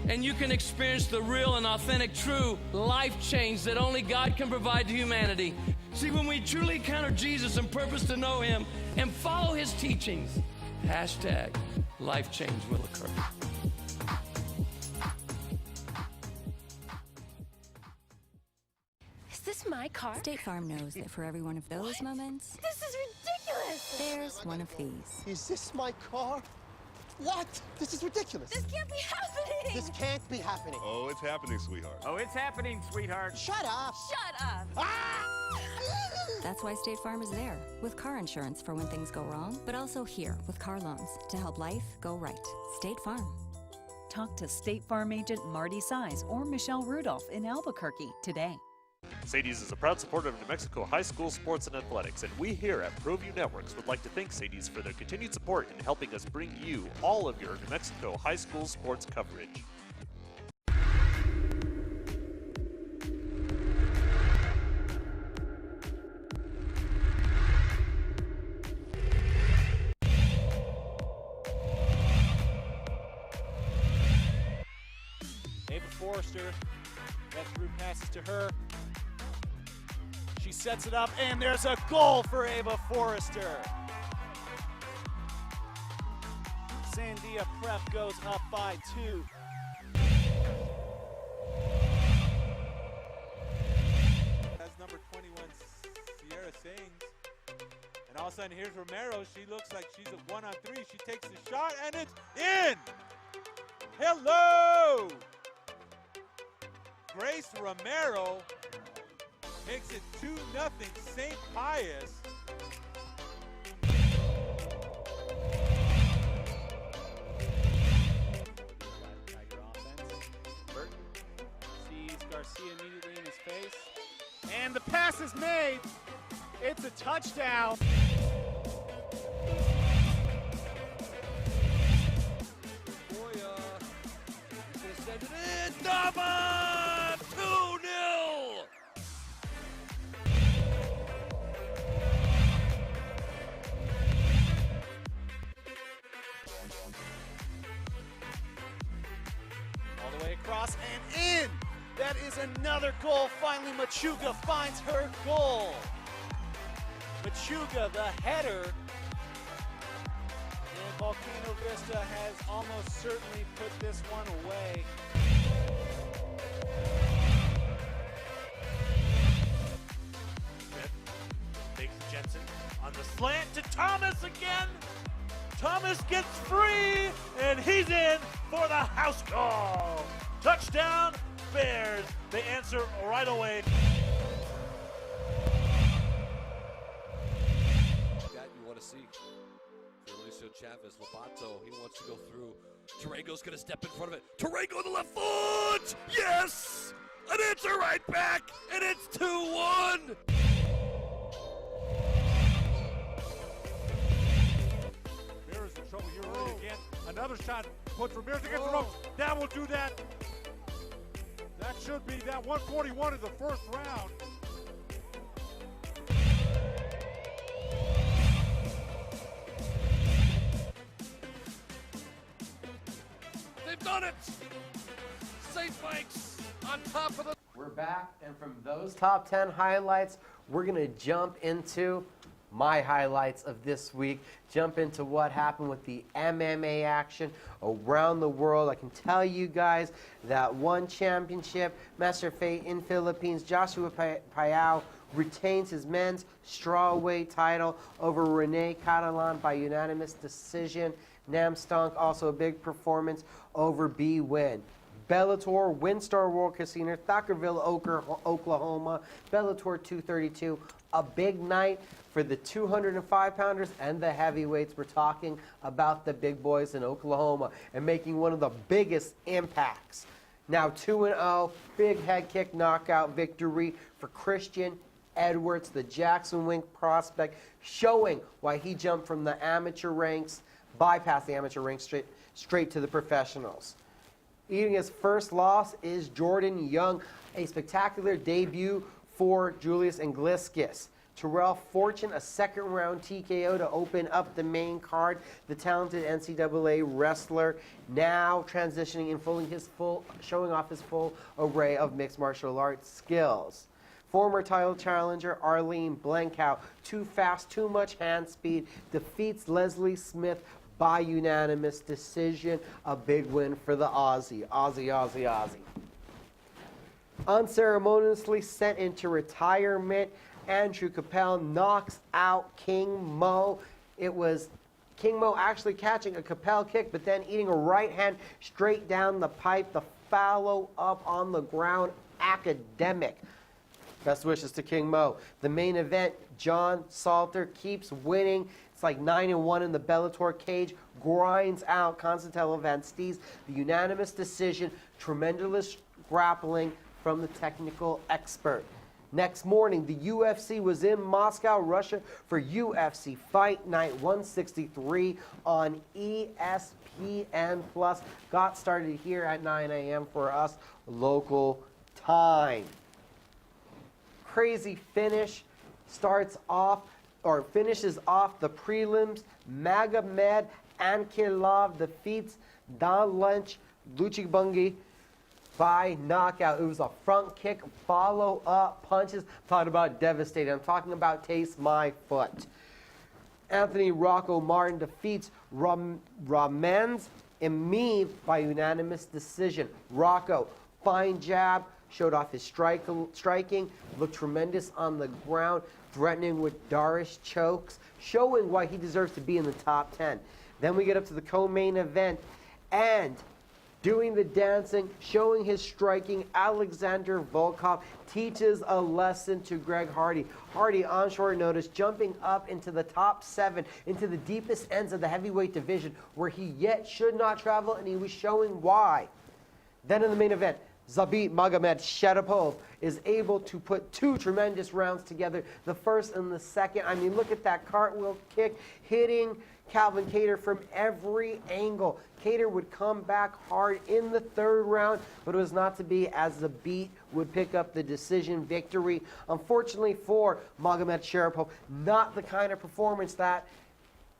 And you can experience the real and authentic, true life change that only God can provide to humanity. See, when we truly encounter Jesus and purpose to know him and follow his teachings, hashtag life change will occur. Is this my car? State Farm knows that for every one of those moments, This is ridiculous! there's one of these. Is this my car? What? This is ridiculous. This can't be happening! This can't be happening. Oh, it's happening, sweetheart. Oh, it's happening, sweetheart. Shut up. Shut up! That's why State Farm is there, with car insurance for when things go wrong, but also here with car loans to help life go right. State Farm. Talk to State Farm agent Marty Size or Michelle Rudolph in Albuquerque today. Sadie's is a proud supporter of New Mexico high school sports and athletics, and we here at ProView Networks would like to thank Sadie's for their continued support in helping us bring you all of your New Mexico high school sports coverage. Ava Forrester, that through passes to her. She sets it up, and there's a goal for Ava Forrester. Sandia Prep goes up by 2. That's number 21, Sierra Sings. And all of a sudden, here's Romero. She looks like she's a 1-on-3. She takes the shot, and it's in! Hello! Grace Romero makes it 2-0 St. Pius. Tiger offense. Burton sees Garcia immediately in his face. And the pass is made. It's a touchdown. Boya is going to send it in. Dama! 2-0! All the way across and in. That is another goal. Finally, Machuga finds her goal. Machuga, the header. And Volcano Vista has almost certainly put this one away. Takes Jensen on the slant to Thomas again. Thomas gets free, and he's in for the house call. Touchdown, Bears. They answer right away. That you want to see. Felicio Chavez, Lobato, he wants to go through. Tarango's going to step in front of it. Tarango on the left foot! Yes! An answer right back, and it's 2-1! Ramirez in trouble here early again. Another shot puts Ramirez against the ropes. That will do that. That should be that 141 in the first round. They've done it! St. Mike's on top of the... We're back, and from those top 10 highlights, we're going to jump into my highlights of this week, jump into what happened with the MMA action around the world. I can tell you guys that one championship, Master Fate in Philippines, Joshua Payao retains his men's strawweight title over Rene Catalan by unanimous decision. Nam Stonk also a big performance over B Win. Bellator, Windstar World Casino, Thackerville, Oklahoma, Bellator 232, a big night for the 205-pounders and the heavyweights. We're talking about the big boys in Oklahoma and making one of the biggest impacts. Now 2-0, big head kick knockout victory for Christian Edwards, the Jackson Wink prospect, showing why he jumped from the amateur ranks, bypassed the amateur ranks straight to the professionals. Eating his first loss is Jordan Young, a spectacular debut for Julius Ingliskis. Terrell Fortune, a second-round TKO to open up the main card. The talented NCAA wrestler now transitioning and showing off his full array of mixed martial arts skills. Former title challenger Arlene Blenkow, too fast, too much hand speed, defeats Leslie Smith by unanimous decision. A big win for the Aussie. Unceremoniously sent into retirement, Andrew Capel knocks out King Mo. It was King Mo actually catching a Capel kick, but then eating a right hand straight down the pipe. The follow-up on the ground, academic. Best wishes to King Mo. The main event, John Salter keeps winning. It's like 9-1 in the Bellator cage. Grinds out Constantino Van Stees. The unanimous decision. Tremendous grappling from the technical expert. Next morning, the UFC was in Moscow, Russia for UFC Fight Night 163 on ESPN+. Got started here at 9 a.m. for us local time. Crazy finish finishes off the prelims. Magomed Ankilov defeats Don Lunch Luchibungi by knockout. It was a front kick, follow-up punches. I'm talking about devastating. I'm talking about taste my foot. Anthony Rocco Martin defeats Ramens Emid by unanimous decision. Rocco, fine jab, showed off his striking, looked tremendous on the ground, threatening with Darish chokes, showing why he deserves to be in the top 10. Then we get up to the co-main event, and doing the dancing, showing his striking, Alexander Volkov teaches a lesson to Greg Hardy. Hardy, on short notice, jumping up into the top 7, into the deepest ends of the heavyweight division, where he yet should not travel, and he was showing why. Then in the main event, Zabit Magomed Sharapov is able to put two tremendous rounds together, the first and the second. I mean, look at that cartwheel kick hitting Calvin Kattar from every angle. Kattar would come back hard in the third round, but it was not to be, as Zabit would pick up the decision victory. Unfortunately for Magomed Sharapov, not the kind of performance that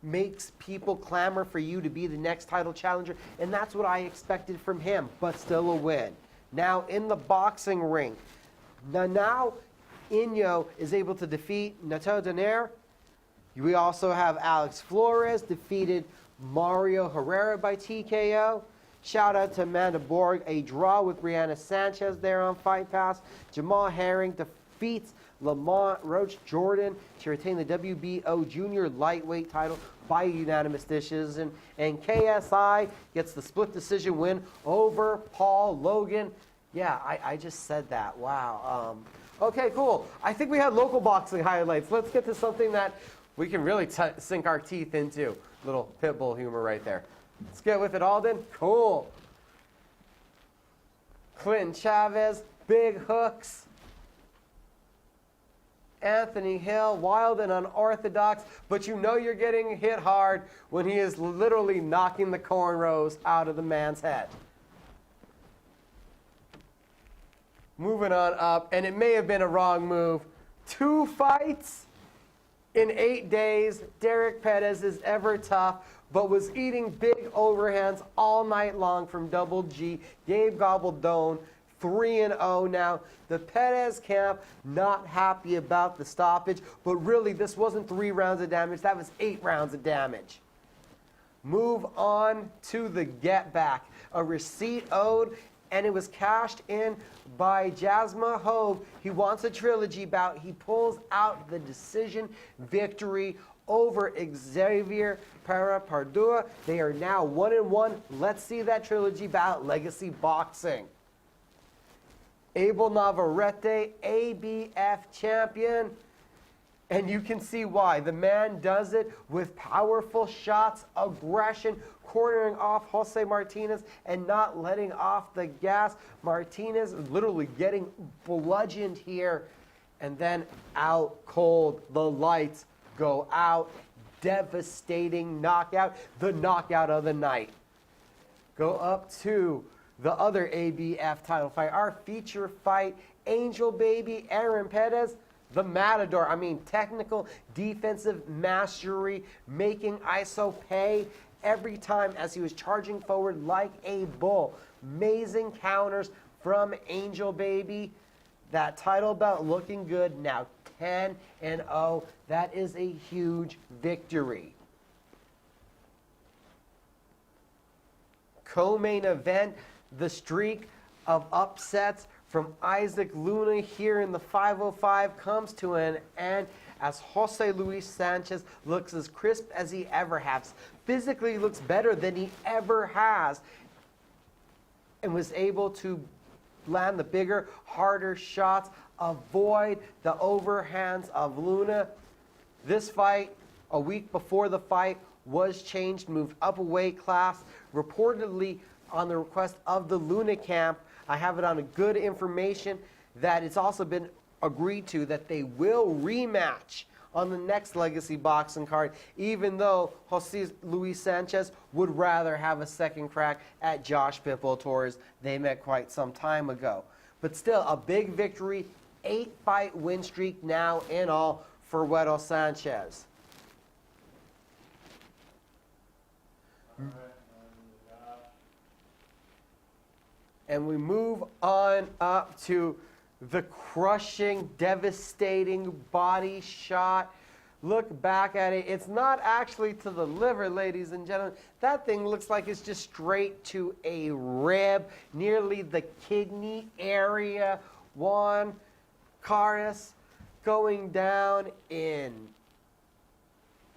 makes people clamor for you to be the next title challenger, and that's what I expected from him, but still a win. now in the boxing ring. Now Inyo is able to defeat Nato Donaire. We also have Alex Flores defeated Mario Herrera by TKO. Shout out to Amanda Borg, a draw with Brianna Sanchez there on Fight Pass. Jamal Herring defeats Lamont Roach Jordan to retain the WBO junior lightweight title by unanimous decision. And KSI gets the split decision win over Paul Logan. Yeah, I just said that. Wow. Okay, cool. I think we had local boxing highlights. Let's get to something that we can really sink our teeth into. Little Pitbull humor right there. Let's get with it, Alden. Cool. Clinton Chavez, big hooks. Anthony Hill, wild and unorthodox, but you know you're getting hit hard when he is literally knocking the cornrows out of the man's head. Moving on up, and it may have been a wrong move. 2 fights in 8 days. Derek Pettis is ever tough, but was eating big overhands all night long from Double G. Gabe Gobbledone, 3-0 now. The Pettis camp not happy about the stoppage, but really this wasn't 3 rounds of damage. That was 8 rounds of damage. Move on to the get back. A receipt owed, and it was cashed in by Jasmine Hogue. He wants a trilogy bout. He pulls out the decision victory over Xavier Parapardua. They are now 1-1. Let's see that trilogy bout. Legacy Boxing. Abel Navarrete, ABF champion. And you can see why. The man does it with powerful shots, aggression, cornering off Jose Martinez and not letting off the gas. Martinez literally getting bludgeoned here and then out cold. The lights go out. Devastating knockout. The knockout of the night. Go up to the other ABF title fight. Our feature fight, Angel Baby, Aaron Pettis. The Matador, technical defensive mastery, making ISO pay every time as he was charging forward like a bull. Amazing counters from Angel Baby. That title belt looking good now, 10-0. That is a huge victory. Co-main event, the streak of upsets from Isaac Luna here in the 505 comes to an end as Jose Luis Sanchez looks as crisp as he ever has. Physically looks better than he ever has and was able to land the bigger, harder shots, avoid the overhands of Luna. This fight, a week before the fight, was changed, moved up a weight class, reportedly on the request of the Luna camp. I have it on a good information that it's also been agreed to that they will rematch on the next Legacy Boxing card, even though Jose Luis Sanchez would rather have a second crack at Josh Pitbull Torres. They met quite some time ago. But still, a big victory, 8-fight win streak now in all for Weddle Sanchez. And we move on up to the crushing, devastating body shot. Look back at it. It's not actually to the liver, ladies and gentlemen. That thing looks like it's just straight to a rib, nearly the kidney area. Juan Caris going down in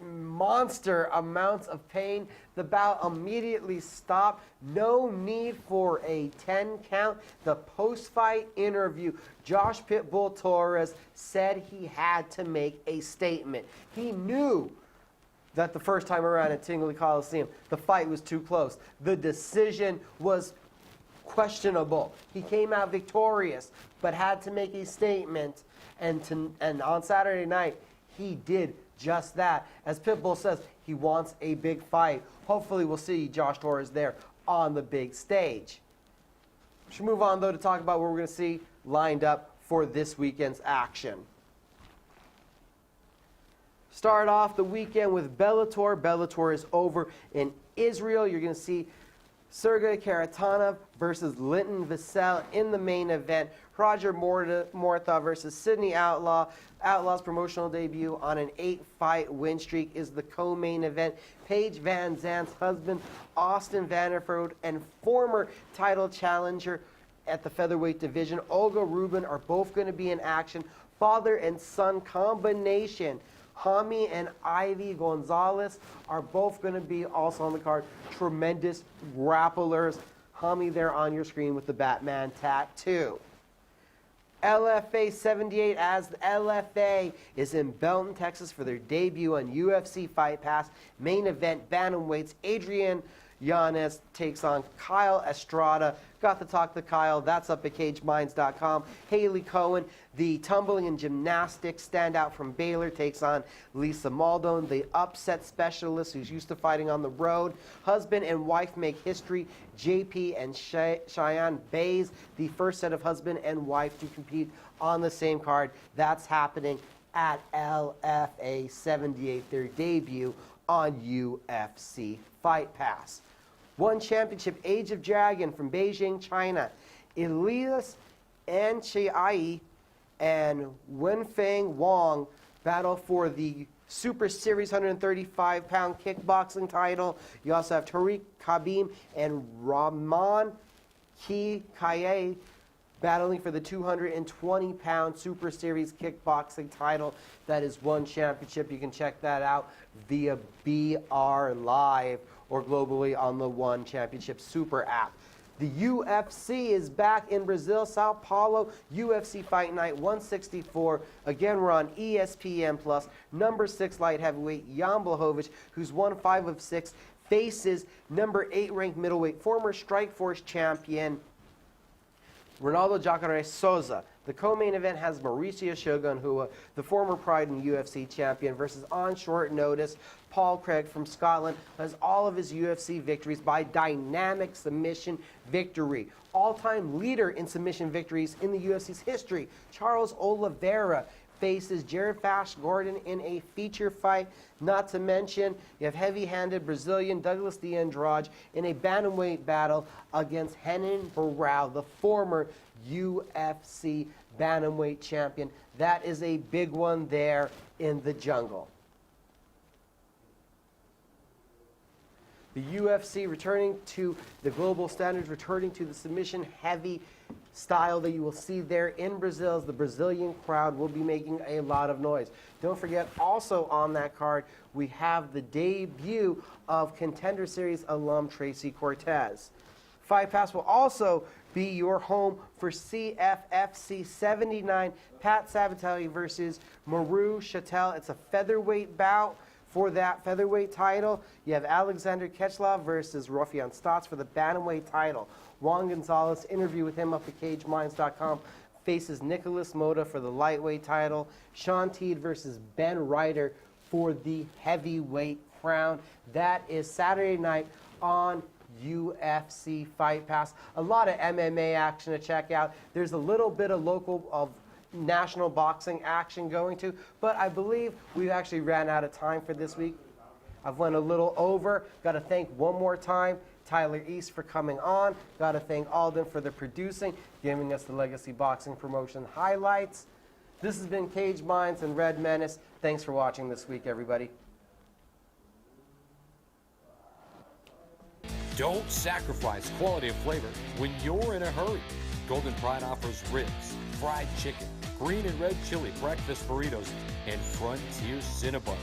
monster amounts of pain. The bout immediately stopped. No need for a 10 count. The post-fight interview, Josh Pitbull Torres said he had to make a statement. He knew that the first time around at Tingley Coliseum, the fight was too close. The decision was questionable. He came out victorious, but had to make a statement. And on Saturday night, he did just that. As Pitbull says, he wants a big fight. Hopefully we'll see Josh Torres there on the big stage. We should move on, though, to talk about what we're going to see lined up for this weekend's action. Start off the weekend with Bellator. Bellator is over in Israel. You're going to see Sergey Karatanov versus Linton Vassell in the main event. Roger Mortha versus Sydney Outlaw. Outlaw's promotional debut on an 8-fight win streak is the co-main event. Paige Van Zandt's husband, Austin Vanderford, and former title challenger at the featherweight division, Olga Rubin, are both going to be in action. Father and son combination, Hami and Ivy Gonzalez, are both going to be also on the card. Tremendous grapplers. Hami there on your screen with the Batman tattoo. LFA 78, as the LFA is in Belton, Texas for their debut on UFC Fight Pass. Main event, bantamweights, Adrian Yanez takes on Kyle Estrada. Got to talk to Kyle. That's up at cageminds.com. Haley Cohen, the tumbling and gymnastics standout from Baylor, takes on Lisa Maldon, the upset specialist who's used to fighting on the road. Husband and wife make history. JP and Cheyenne Bays, the first set of husband and wife to compete on the same card. That's happening at LFA 78, their debut on UFC Fight Pass. One championship, Age of Dragon from Beijing, China. Elias Anchiai and Wenfeng Wang battle for the Super Series 135-pound kickboxing title. You also have Tariq Khabib and Rahman Ki Kaye battling for the 220-pound Super Series kickboxing title. That is one championship. You can check that out via BR Live or globally on the One Championship Super app. The UFC is back in Brazil, Sao Paulo. UFC Fight Night 164. Again, we're on ESPN+. Number 6 light heavyweight Jan Blachowicz, who's won 5 of 6, faces number 8 ranked middleweight, former Strikeforce champion Ronaldo Jacare Souza. The co-main event has Mauricio Shogun, who the former Pride and UFC champion, versus on short notice Paul Craig from Scotland, has all of his UFC victories by dynamic submission victory. All-time leader in submission victories in the UFC's history, Charles Oliveira faces Jared Fash Gordon in a feature fight. Not to mention, you have heavy-handed Brazilian Douglas de Andrade in a bantamweight battle against Renan Barão, the former UFC bantamweight champion. That is a big one there in the jungle. The UFC returning to the global standards, returning to the submission heavy style that you will see there in Brazil, as the Brazilian crowd will be making a lot of noise. Don't forget, also on that card, we have the debut of Contender Series alum Tracy Cortez. Fight Pass will also be your home for CFFC 79, Pat Sabatelli versus Maru Chatel. It's a featherweight bout. For that featherweight title, you have Alexander Ketchlov versus Rafian Stotts for the bantamweight title. Juan Gonzalez, interview with him up at cageminds.com, faces Nicholas Mota for the lightweight title. Sean Teed versus Ben Ryder for the heavyweight crown. That is Saturday night on UFC Fight Pass. A lot of MMA action to check out. There's a little bit of national boxing action going to, but I believe we've actually ran out of time for this week. I've went a little over. Got to thank one more time Tyler East for coming on. Got to thank Alden for the producing, giving us the Legacy Boxing Promotion highlights. This has been Cage Minds and Red Menace. Thanks for watching this week, everybody. Don't sacrifice quality and flavor when you're in a hurry. Golden Pride offers ribs, fried chicken, green and red chili breakfast burritos, and Frontier Cinnabons.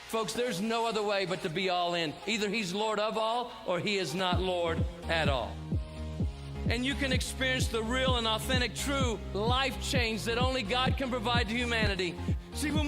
Folks, there's no other way but to be all in. Either he's Lord of all or he is not Lord at all. And you can experience the real and authentic, true life change that only God can provide to humanity. See, when